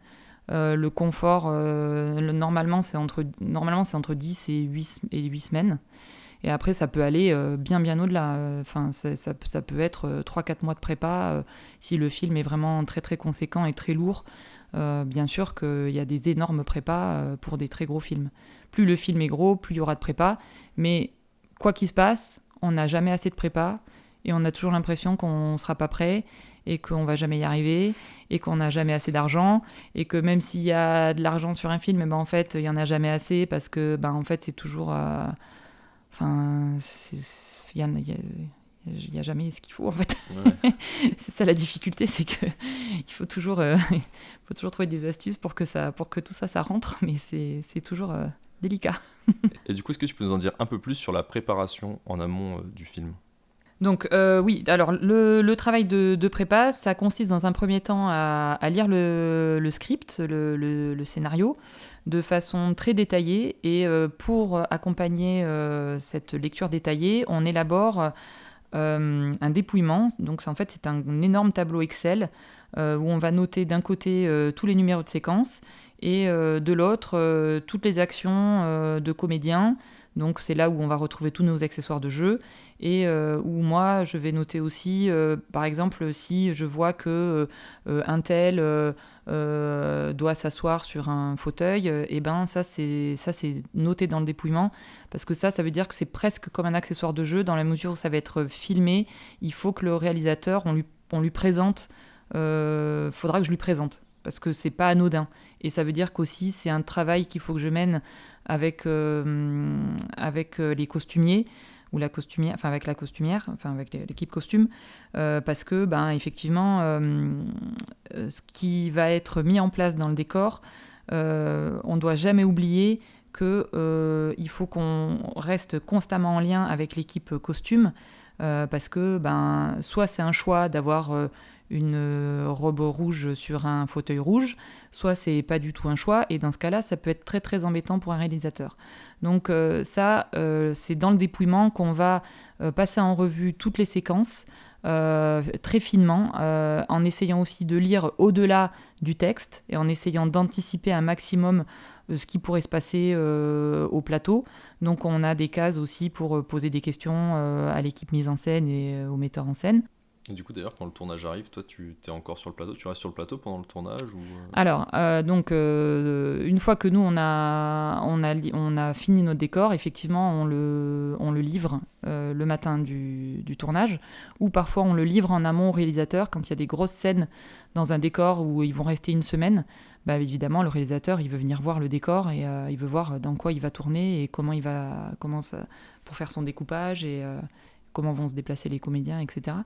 Le confort, normalement, c'est entre 10 et 8 semaines. Et après, ça peut aller bien au-delà. Enfin, ça peut être 3-4 mois de prépa si le film est vraiment très, très conséquent et très lourd. Bien sûr qu'il y a des énormes prépas pour des très gros films. Plus le film est gros, plus il y aura de prépa. Mais quoi qu'il se passe, on n'a jamais assez de prépa. Et on a toujours l'impression qu'on ne sera pas prêt et qu'on ne va jamais y arriver et qu'on n'a jamais assez d'argent et que même s'il y a de l'argent sur un film, en fait, il n'y en a jamais assez parce que en fait, c'est toujours... il n'y a jamais ce qu'il faut, en fait. Ouais. C'est ça la difficulté, c'est qu'il faut toujours trouver des astuces pour que tout ça rentre, mais c'est toujours délicat. Et du coup, est-ce que tu peux nous en dire un peu plus sur la préparation en amont du film ? Donc oui, alors le travail de prépa, ça consiste dans un premier temps à lire le script, le scénario, de façon très détaillée. Et pour accompagner cette lecture détaillée, on élabore un dépouillement. Donc en fait, c'est un énorme tableau Excel où on va noter d'un côté tous les numéros de séquence et de l'autre toutes les actions de comédiens. Donc c'est là où on va retrouver tous nos accessoires de jeu et où moi je vais noter aussi, par exemple, si je vois que un tel doit s'asseoir sur un fauteuil, et ben ça c'est noté dans le dépouillement parce que ça veut dire que c'est presque comme un accessoire de jeu dans la mesure où ça va être filmé. Il faut que le réalisateur on lui présente, faudra que je lui présente parce que c'est pas anodin et ça veut dire qu'aussi c'est un travail qu'il faut que je mène avec les costumiers ou la costumière, enfin avec la costumière, enfin avec l'équipe costume, parce que effectivement, ce qui va être mis en place dans le décor, on ne doit jamais oublier que il faut qu'on reste constamment en lien avec l'équipe costume, parce que soit c'est un choix d'avoir une robe rouge sur un fauteuil rouge, soit c'est pas du tout un choix, et dans ce cas-là, ça peut être très très embêtant pour un réalisateur. Donc c'est dans le dépouillement qu'on va passer en revue toutes les séquences, très finement, en essayant aussi de lire au-delà du texte, et en essayant d'anticiper un maximum ce qui pourrait se passer au plateau. Donc on a des cases aussi pour poser des questions à l'équipe mise en scène et au metteur en scène. Et du coup, d'ailleurs, quand le tournage arrive, toi, tu es encore sur le plateau? Tu restes sur le plateau pendant le tournage ou... Alors, donc, une fois que nous, on a fini notre décor, effectivement, on le livre le matin du tournage, ou parfois on le livre en amont au réalisateur quand il y a des grosses scènes dans un décor où ils vont rester une semaine. Évidemment, le réalisateur, il veut venir voir le décor et il veut voir dans quoi il va tourner et pour faire son découpage et comment vont se déplacer les comédiens, etc.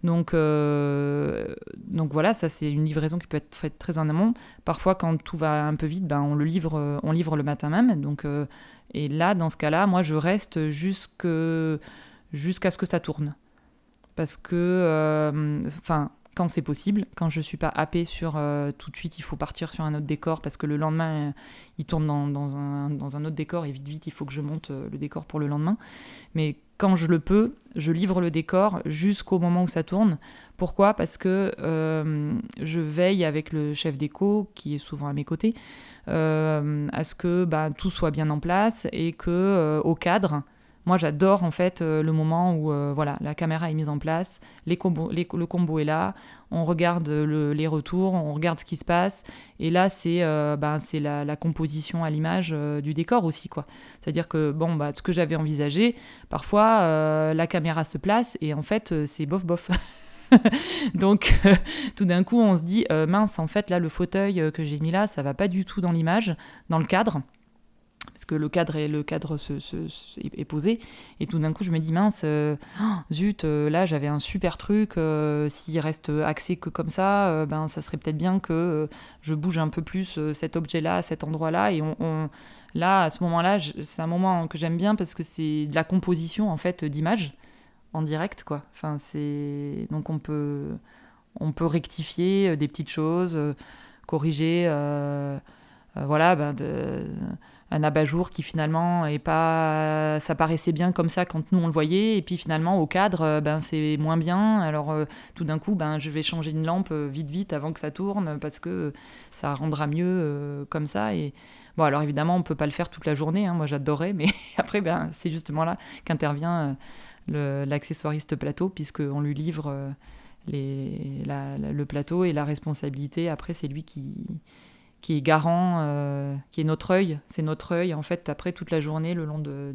Donc voilà, ça c'est une livraison qui peut être faite très en amont. Parfois, quand tout va un peu vite, on livre le matin même. Donc, et là, dans ce cas-là, moi, je reste jusqu'à ce que ça tourne. Parce que, quand c'est possible, quand je ne suis pas happée sur tout de suite, il faut partir sur un autre décor, parce que le lendemain, il tourne dans un autre décor, et vite, il faut que je monte le décor pour le lendemain. Mais quand je le peux, je livre le décor jusqu'au moment où ça tourne. Pourquoi ? Parce que je veille avec le chef déco, qui est souvent à mes côtés, à ce que tout soit bien en place et que au cadre, moi j'adore en fait le moment où la caméra est mise en place, le combo est là, on regarde les retours, on regarde ce qui se passe, et là c'est la composition à l'image du décor aussi, quoi. C'est-à-dire que ce que j'avais envisagé, parfois la caméra se place et en fait c'est bof. Donc tout d'un coup on se dit mince, en fait là le fauteuil que j'ai mis là, ça va pas du tout dans l'image, dans le cadre. Parce que le cadre est posé, et tout d'un coup je me dis mince, zut, là j'avais un super truc, s'il reste axé que comme ça, ça serait peut-être bien que je bouge un peu plus cet objet-là à cet endroit-là, et là à ce moment-là, c'est un moment que j'aime bien parce que c'est de la composition en fait d'images en direct, quoi. Enfin, donc on peut rectifier des petites choses, corriger un abat-jour qui finalement est pas, ça paraissait bien comme ça quand nous on le voyait, et puis finalement au cadre c'est moins bien, alors tout d'un coup je vais changer une lampe vite avant que ça tourne parce que ça rendra mieux comme ça. Et bon, alors évidemment on peut pas le faire toute la journée, hein, moi j'adorais, mais après c'est justement là qu'intervient l'accessoiriste plateau, puisqu'on lui livre le plateau, et la responsabilité après c'est lui qui est garant, qui est notre œil. C'est notre œil, en fait, après toute la journée, le long de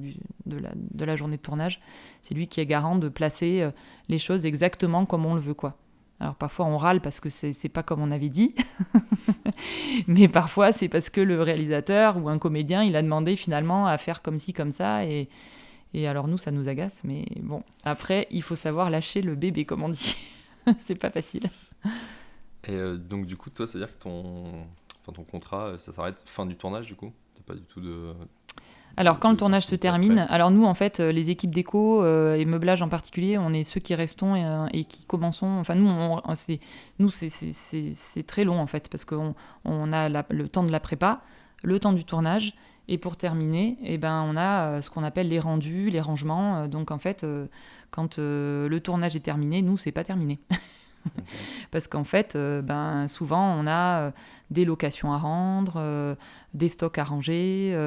la journée de tournage. C'est lui qui est garant de placer les choses exactement comme on le veut, quoi. Alors parfois on râle parce que c'est pas comme on avait dit, mais parfois c'est parce que le réalisateur ou un comédien, il a demandé finalement à faire comme ci, comme ça, et alors nous, ça nous agace, mais bon. Après, il faut savoir lâcher le bébé, comme on dit. C'est pas facile. Et donc du coup, toi, c'est-à-dire que ton contrat, ça s'arrête fin du tournage, du coup? T'as pas du tout de... Alors, quand le tournage se termine, alors nous, en fait, les équipes déco et meublage en particulier, on est ceux qui restons et qui commençons. Enfin, c'est très long, en fait, parce qu'on a le temps de la prépa, le temps du tournage, Et pour terminer, eh ben, on a ce qu'on appelle les rendus, les rangements. Donc en fait, quand le tournage est terminé, nous, c'est pas terminé. Ok. Parce qu'en fait, ben, souvent, on a des locations à rendre, des stocks à ranger,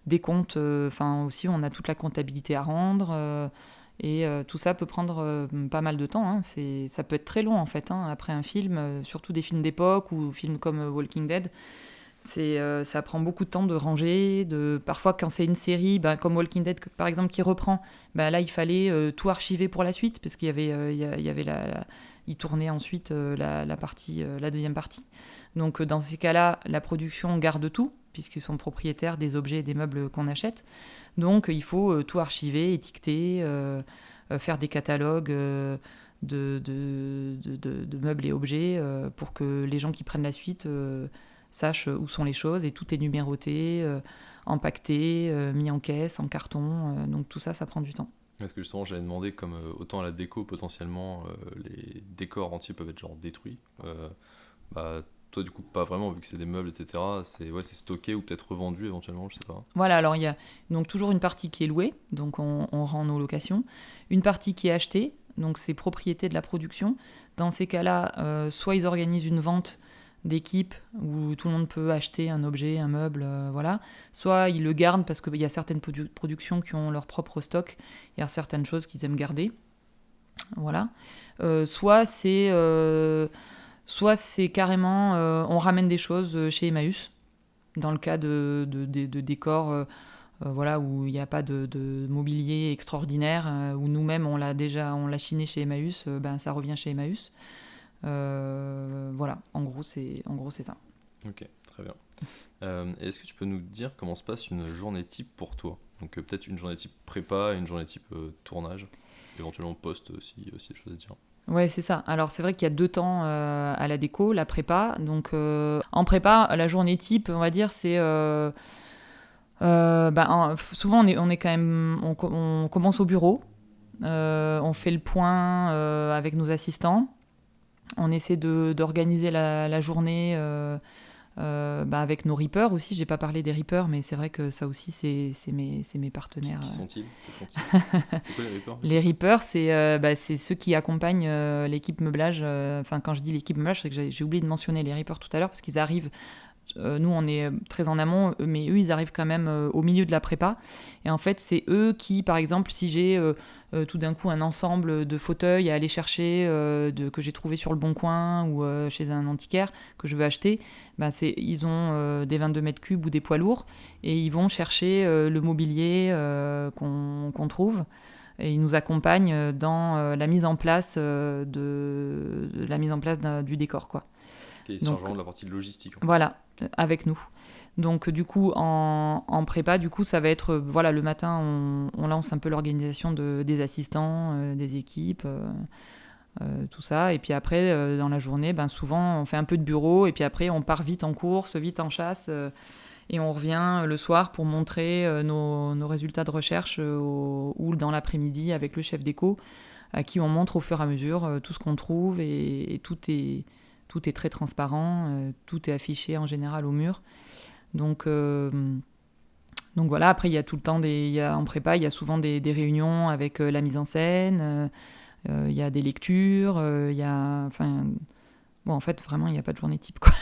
des comptes. Enfin, aussi, on a toute la comptabilité à rendre. Et tout ça peut prendre pas mal de temps. Hein. Ça peut être très long, en fait, hein, après un film, surtout des films d'époque ou films comme Walking Dead. Ça prend beaucoup de temps de ranger. Parfois, quand c'est une série, ben, comme Walking Dead, par exemple, qui reprend, ben, là, il fallait tout archiver pour la suite, parce qu'il y avait, il y avait il tournait ensuite la deuxième partie. Donc, dans ces cas-là, la production garde tout, puisqu'ils sont propriétaires des objets et des meubles qu'on achète. Donc, il faut tout archiver, étiqueter, faire des catalogues de meubles et objets pour que les gens qui prennent la suite sachent où sont les choses, et tout est numéroté, empaqueté, mis en caisse, en carton. Donc tout ça, ça prend du temps. Parce que justement, j'avais demandé, comme autant à la déco, potentiellement, les décors entiers peuvent être genre détruits. Bah, toi, du coup, pas vraiment, vu que c'est des meubles, etc. C'est stocké ou peut-être revendu éventuellement, je sais pas. Voilà, alors il y a donc toujours une partie qui est louée, donc on rend nos locations. Une partie qui est achetée, donc c'est propriété de la production. Dans ces cas-là, soit ils organisent une vente d'équipe où tout le monde peut acheter un objet, un meuble, voilà. Soit ils le gardent parce qu'il y a certaines productions qui ont leur propre stock. Il y a certaines choses qu'ils aiment garder, voilà. Soit c'est carrément, on ramène des choses chez Emmaüs dans le cas de décors voilà, où il n'y a pas de mobilier extraordinaire, où nous-mêmes on l'a chiné chez Emmaüs, ben, ça revient chez Emmaüs. Voilà, en gros c'est ça. Ok, très bien. Et est-ce que tu peux nous dire comment se passe une journée type pour toi? Donc peut-être une journée type prépa et une journée type tournage, éventuellement post aussi des choses à dire. Ouais, c'est ça. Alors c'est vrai qu'il y a 2 temps à la déco, la prépa. Donc en prépa, la journée type, on va dire, c'est souvent on est quand même, on commence au bureau, on fait le point avec nos assistants, on essaie d'organiser la journée avec nos reapers aussi. J'ai pas parlé des reapers, mais c'est vrai que ça aussi c'est mes partenaires. Qui sont-ils? Que font-ils? C'est quoi les reports? Les reapers, c'est ceux qui accompagnent l'équipe meublage. Enfin, quand je dis l'équipe meublage, c'est que j'ai oublié de mentionner les reapers tout à l'heure, parce qu'ils arrivent. Nous, on est très en amont, mais eux, ils arrivent quand même au milieu de la prépa. Et en fait, c'est eux qui, par exemple, si j'ai tout d'un coup un ensemble de fauteuils à aller chercher, que j'ai trouvé sur le Bon Coin ou chez un antiquaire que je veux acheter, ils ont des 22 mètres cubes ou des poids lourds, et ils vont chercher le mobilier qu'on trouve. Et ils nous accompagnent dans la mise en place du décor, quoi. Okay, c'est vraiment de la partie logistique. Voilà, avec nous. Donc du coup, en prépa, du coup, ça va être, voilà, le matin, on lance un peu l'organisation des assistants, des équipes, tout ça. Et puis après, dans la journée, souvent, on fait un peu de bureau, et puis après, on part vite en course, vite en chasse, et on revient le soir pour montrer nos résultats de recherche, ou dans l'après-midi avec le chef déco, à qui on montre au fur et à mesure tout ce qu'on trouve, et tout est très transparent, tout est affiché en général au mur. Donc voilà, après il y a tout le temps en prépa, il y a souvent des réunions avec la mise en scène, il y a des lectures, en fait vraiment il n'y a pas de journée type, quoi.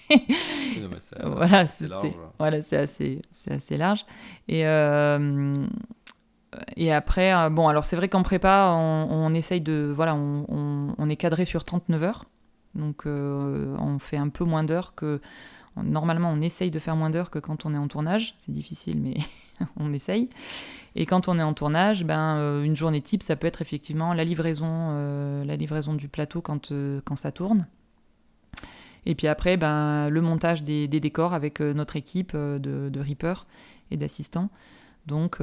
C'est large. Voilà, c'est assez large. Et après, alors c'est vrai qu'en prépa, on essaye on est cadré sur 39 heures. Donc on fait un peu moins d'heures que... Normalement, on essaye de faire moins d'heures que quand on est en tournage. C'est difficile, mais on essaye. Et quand on est en tournage, une journée type, ça peut être effectivement la livraison du plateau quand ça tourne. Et puis après, le montage des décors avec notre équipe de reapers et d'assistants. Donc,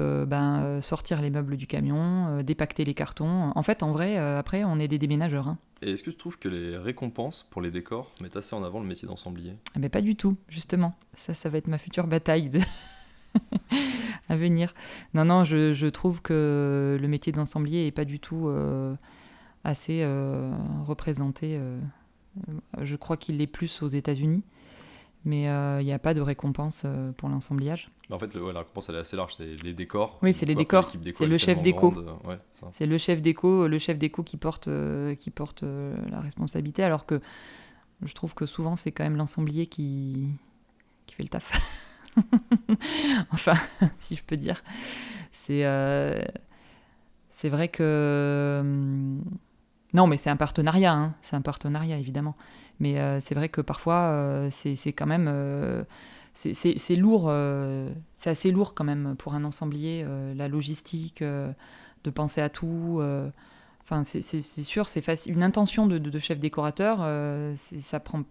sortir les meubles du camion, dépacter les cartons. En fait, en vrai, après, on est des déménageurs. Hein. Et est-ce que tu trouves que les récompenses pour les décors mettent assez en avant le métier d'ensemblier? Mais pas du tout, justement. Ça va être ma future bataille à venir. Non, je trouve que le métier d'ensemblier est pas du tout assez représenté. Je crois qu'il l'est plus aux États-Unis. Mais il n'y a pas de récompense pour l'ensembliage. Mais en fait, la récompense, elle est assez large. C'est les décors. Oui, c'est les Après, décors. l'équipe déco, C'est elle le est chef tellement déco. grande, ouais, ça. C'est le chef déco qui porte la responsabilité, alors que je trouve que souvent, c'est quand même l'ensemblier qui fait le taf. Enfin, si je peux dire. C'est vrai que... Non, mais c'est un partenariat, hein. C'est un partenariat, évidemment. Mais c'est vrai que parfois, c'est quand même... c'est lourd, c'est assez lourd quand même pour un ensemblier, la logistique, de penser à tout. Enfin, c'est sûr, c'est facile. Une intention de chef décorateur, ça prend...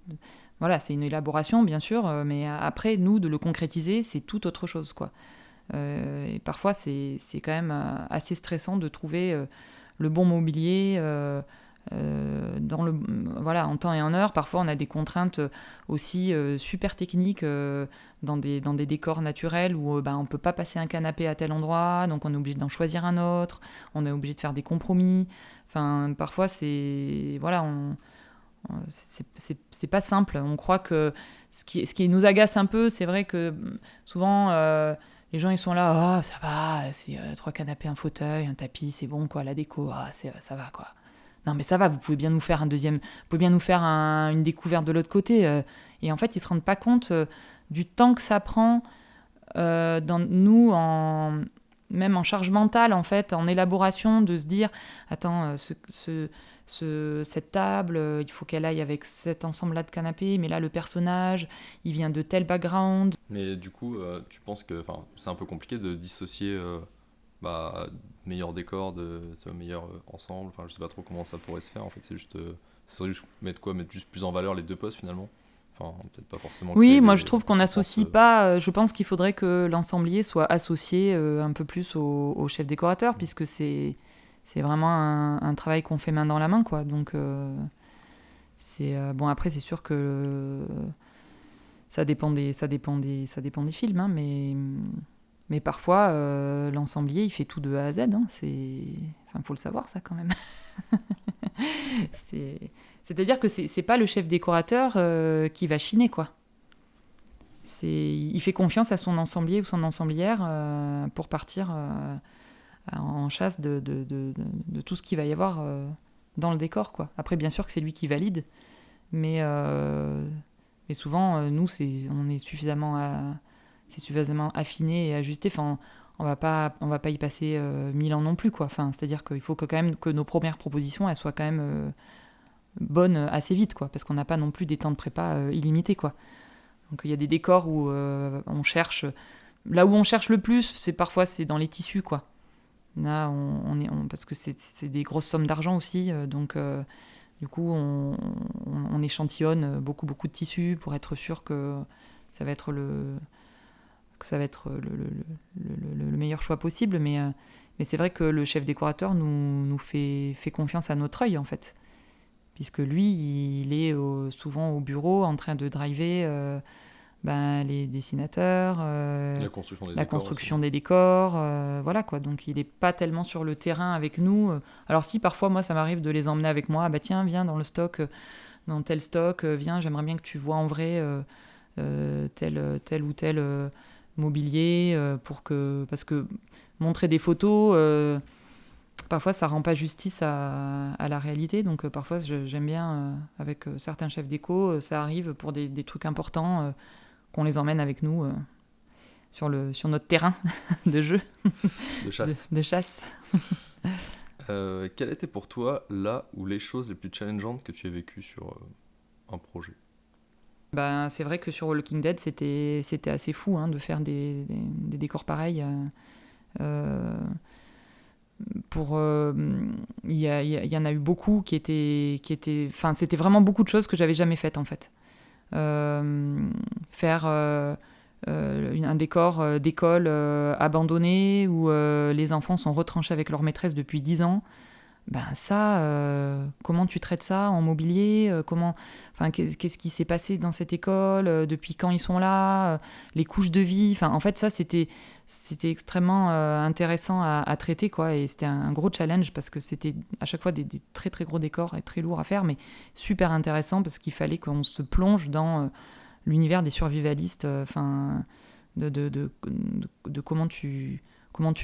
Voilà, c'est une élaboration, bien sûr, mais après, nous, de le concrétiser, c'est tout autre chose, quoi. Et parfois, c'est quand même assez stressant de trouver le bon mobilier voilà, en temps et en heure. Parfois, on a des contraintes aussi super techniques dans des décors naturels où on ne peut pas passer un canapé à tel endroit, donc on est obligé d'en choisir un autre, on est obligé de faire des compromis. Enfin, parfois, voilà, c'est pas simple. On croit que ce qui nous agace un peu, c'est vrai que souvent les gens ils sont là, oh, ça va, c'est 3 canapés, un fauteuil, un tapis, c'est bon quoi, la déco, ça va quoi. Non mais ça va, vous pouvez bien nous faire une découverte de l'autre côté. Et en fait ils se rendent pas compte du temps que ça prend dans nous même en charge mentale en fait, en élaboration, de se dire attends cette table, il faut qu'elle aille avec cet ensemble-là de canapés, mais là, le personnage, il vient de tel background. Mais du coup, tu penses que c'est un peu compliqué de dissocier meilleur décor de meilleur ensemble. Enfin, je sais pas trop comment ça pourrait se faire. En fait, ça serait juste mettre juste plus en valeur les deux postes finalement. Enfin, peut-être pas forcément. Oui, moi je trouve qu'on n'associe pas. Je pense qu'il faudrait que l'ensemblier soit associé un peu plus au chef décorateur, puisque c'est vraiment un travail qu'on fait main dans la main, quoi. Donc, bon, après, c'est sûr que ça dépend des films, hein, mais parfois, l'ensemblier, il fait tout de A à Z. Hein, faut le savoir, ça, quand même. C'est-à-dire que c'est pas le chef décorateur qui va chiner, quoi. Il fait confiance à son ensemblier ou son ensemblière pour partir en chasse de tout ce qu'il va y avoir dans le décor, quoi. Après, bien sûr que c'est lui qui valide, mais souvent, nous, on est suffisamment affiné et ajusté. Enfin, on va pas y passer 1000 ans non plus, quoi. Enfin, c'est-à-dire qu'il faut quand même que nos premières propositions, elles soient quand même bonnes assez vite, quoi, parce qu'on n'a pas non plus des temps de prépa illimités, quoi. Donc il y a des décors où on cherche... Là où on cherche le plus, c'est dans les tissus, quoi. Là, parce que c'est des grosses sommes d'argent aussi, donc du coup, on échantillonne beaucoup de tissus pour être sûr que ça va être le meilleur choix possible. Mais c'est vrai que le chef décorateur nous fait confiance à notre œil, en fait. Puisque lui, il est souvent au bureau en train de driver les dessinateurs, la construction des décors, voilà quoi. Donc il n'est pas tellement sur le terrain avec nous. Alors si parfois moi ça m'arrive de les emmener avec moi, tiens viens dans le stock, dans tel stock, viens, j'aimerais bien que tu vois en vrai tel ou tel mobilier parce que montrer des photos parfois ça rend pas justice à la réalité, donc parfois j'aime bien avec certains chefs déco, ça arrive pour des trucs importants qu'on les emmène avec nous sur notre terrain de jeu. De chasse. De chasse. Quelles étaient pour toi là ou les choses les plus challengeantes que tu as vécues sur un projet ? C'est vrai que sur Walking Dead, c'était assez fou de faire des décors pareils. Il y en a eu beaucoup qui étaient... Enfin, c'était vraiment beaucoup de choses que j'avais jamais faites, en fait. Faire un décor d'école abandonné où les enfants sont retranchés avec leur maîtresse depuis 10 ans, comment tu traites ça en mobilier, qu'est-ce qui s'est passé dans cette école, depuis quand ils sont là, les couches de vie, en fait ça c'était extrêmement intéressant à traiter, quoi, et c'était un gros challenge parce que c'était à chaque fois des très très gros décors et très lourds à faire, mais super intéressant parce qu'il fallait qu'on se plonge dans l'univers des survivalistes, de comment tu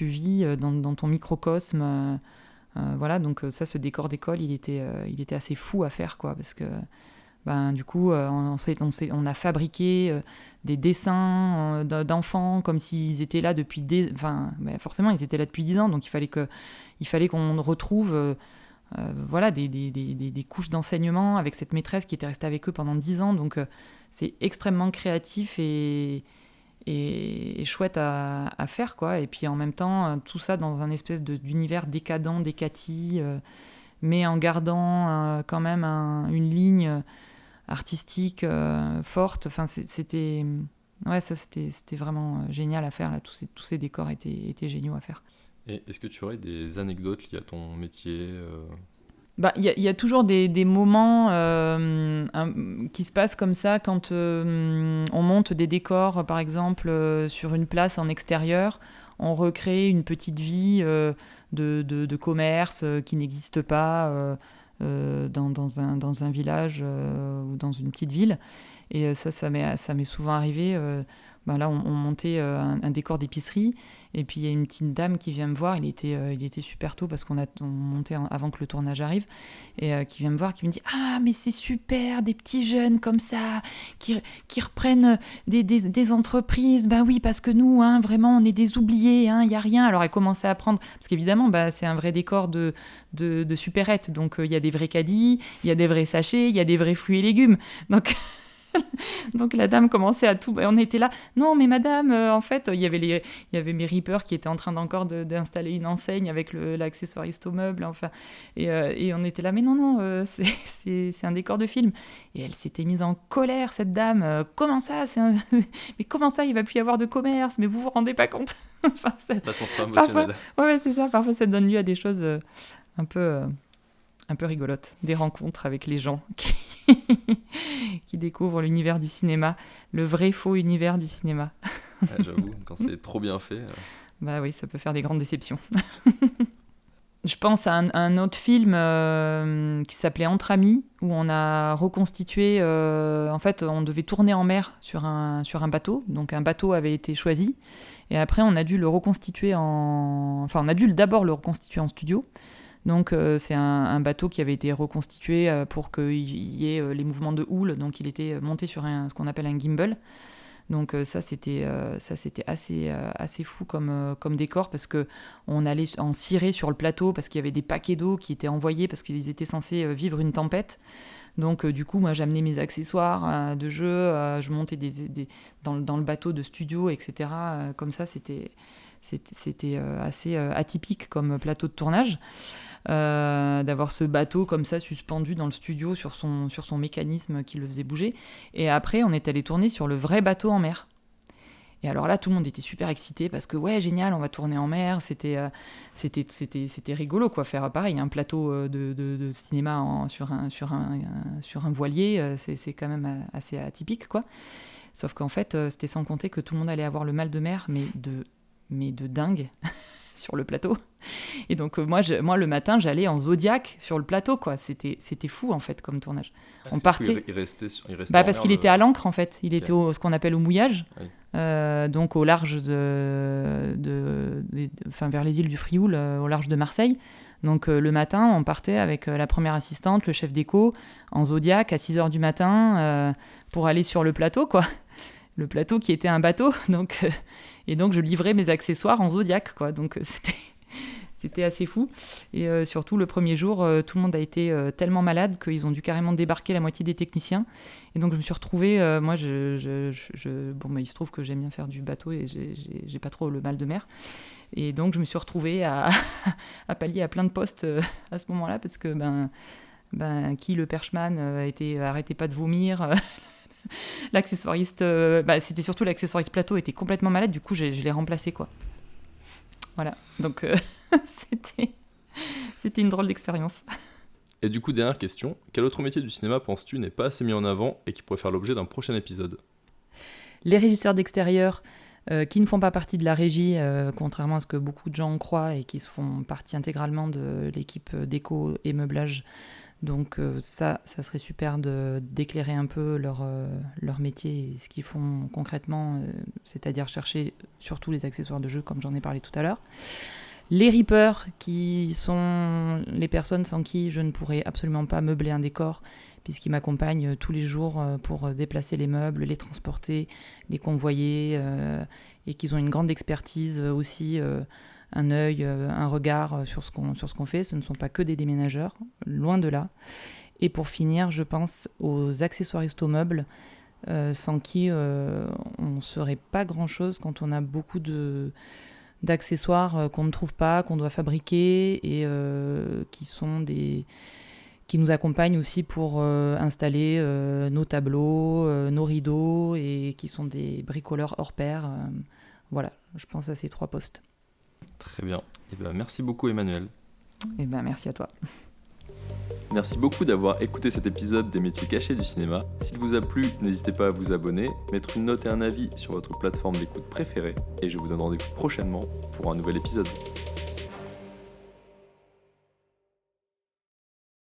vis dans ton microcosme. Voilà, donc ça, ce décor d'école, il était assez fou à faire, quoi, parce que du coup, on a fabriqué des dessins d'enfants comme s'ils étaient là depuis forcément, ils étaient là depuis 10 ans, donc il fallait qu'on retrouve voilà, des couches d'enseignement avec cette maîtresse qui était restée avec eux pendant 10 ans, donc c'est extrêmement créatif et chouette à faire, quoi. Et puis en même temps, tout ça dans un espèce d'univers décadent, décati, mais en gardant quand même une ligne artistique forte. Enfin, c'était vraiment génial à faire, là. Tous ces décors étaient géniaux à faire. Et est-ce que tu aurais des anecdotes liées à ton métier Il y a toujours des moments qui se passent comme ça quand on monte des décors, par exemple, sur une place en extérieur. On recrée une petite vie de commerce qui n'existe pas dans un village ou dans une petite ville. Et ça m'est souvent arrivé. Là, on montait un décor d'épicerie, et puis il y a une petite dame qui vient me voir. Il était super tôt parce qu'on montait avant que le tournage arrive, et qui vient me voir, qui me dit: ah, mais c'est super, des petits jeunes comme ça qui reprennent des entreprises. Ben oui, parce que nous, vraiment, on est des oubliés, il n'y a rien. Alors elle commençait à prendre, parce qu'évidemment, c'est un vrai décor de supérette, donc il y a des vrais caddies, il y a des vrais sachets, il y a des vrais fruits et légumes. Donc la dame commençait à tout. On était là. Non, mais madame, en fait, il y avait mes rippers qui étaient en train d'installer une enseigne avec l'accessoiriste au meuble. Enfin, et on était là. Mais non, c'est un décor de film. Et elle s'était mise en colère, cette dame. Comment ça Mais comment ça, il va plus y avoir de commerce? Mais vous vous rendez pas compte? Enfin, l'ascenseur émotionnel. Ouais, c'est ça. Parfois, ça donne lieu à des choses un peu rigolotes, des rencontres avec les gens qui découvrent l'univers du cinéma, le vrai faux univers du cinéma. J'avoue, quand c'est trop bien fait. Oui, ça peut faire des grandes déceptions. Je pense à un autre film qui s'appelait Entre Amis, où on a reconstitué. En fait, on devait tourner en mer sur un bateau. Donc, un bateau avait été choisi. Et après, on a dû le reconstituer Enfin, on a dû d'abord le reconstituer en studio. Donc, c'est un bateau qui avait été reconstitué pour qu'il y ait les mouvements de houle. Donc, il était monté sur ce qu'on appelle un gimbal. Donc, ça, c'était assez fou comme décor, parce qu'on allait en cirer sur le plateau parce qu'il y avait des paquets d'eau qui étaient envoyés parce qu'ils étaient censés vivre une tempête. Donc, du coup, moi, j'amenais mes accessoires de jeu, je montais dans le bateau de studio, etc. Comme ça, c'était assez atypique comme plateau de tournage. D'avoir ce bateau comme ça suspendu dans le studio sur son mécanisme qui le faisait bouger. Et après, on est allé tourner sur le vrai bateau en mer. Et alors là, tout le monde était super excité parce que ouais, génial, on va tourner en mer. C'était rigolo, quoi, faire pareil, un plateau de cinéma sur un voilier, c'est quand même assez atypique, quoi. Sauf qu'en fait, c'était sans compter que tout le monde allait avoir le mal de mer, mais de dingue. Sur le plateau. Et donc moi le matin, j'allais en Zodiac sur le plateau, quoi. C'était fou, en fait, comme tournage. On partait. Il restait parce qu'il était à l'ancre, en fait. Il était ce qu'on appelle au mouillage. Oui. Donc au large vers les îles du Frioul, au large de Marseille. Donc le matin, on partait avec la première assistante, le chef d'éco, en Zodiac à 6h du matin pour aller sur le plateau, quoi. Le plateau qui était un bateau, et donc je livrais mes accessoires en Zodiac, quoi. Donc c'était assez fou. Et surtout, le premier jour, tout le monde a été tellement malade qu'ils ont dû carrément débarquer la moitié des techniciens. Et donc je me suis retrouvée, moi, il se trouve que j'aime bien faire du bateau et j'ai pas trop le mal de mer. Et donc je me suis retrouvée à pallier à plein de postes à ce moment-là, parce que le perchman arrêtait pas de vomir. L'accessoiriste, c'était surtout l'accessoiriste plateau, était complètement malade, du coup je l'ai remplacé, quoi. Voilà, donc c'était une drôle d'expérience. Et du coup, dernière question, quel autre métier du cinéma penses-tu n'est pas assez mis en avant et qui pourrait faire l'objet d'un prochain épisode? Les régisseurs d'extérieur, qui ne font pas partie de la régie, contrairement à ce que beaucoup de gens croient, et qui font partie intégralement de l'équipe déco et meublage. Donc ça serait super d'éclairer un peu leur métier et ce qu'ils font concrètement, c'est-à-dire chercher surtout les accessoires de jeu, comme j'en ai parlé tout à l'heure. Les rippers, qui sont les personnes sans qui je ne pourrais absolument pas meubler un décor, puisqu'ils m'accompagnent tous les jours pour déplacer les meubles, les transporter, les convoyer, et qu'ils ont une grande expertise aussi, un œil, un regard sur ce qu'on fait. Ce ne sont pas que des déménageurs, loin de là. Et pour finir, je pense aux accessoiristes aux meubles, sans qui on ne serait pas grand-chose quand on a beaucoup d'accessoires qu'on ne trouve pas, qu'on doit fabriquer, et qui nous accompagnent aussi pour installer nos tableaux, nos rideaux, et qui sont des bricoleurs hors pair. Voilà, je pense à ces 3 postes. Très bien. Merci beaucoup Emmanuelle. Merci à toi. Merci beaucoup d'avoir écouté cet épisode des métiers cachés du cinéma. S'il vous a plu, n'hésitez pas à vous abonner, mettre une note et un avis sur votre plateforme d'écoute préférée, et je vous donne rendez-vous prochainement pour un nouvel épisode.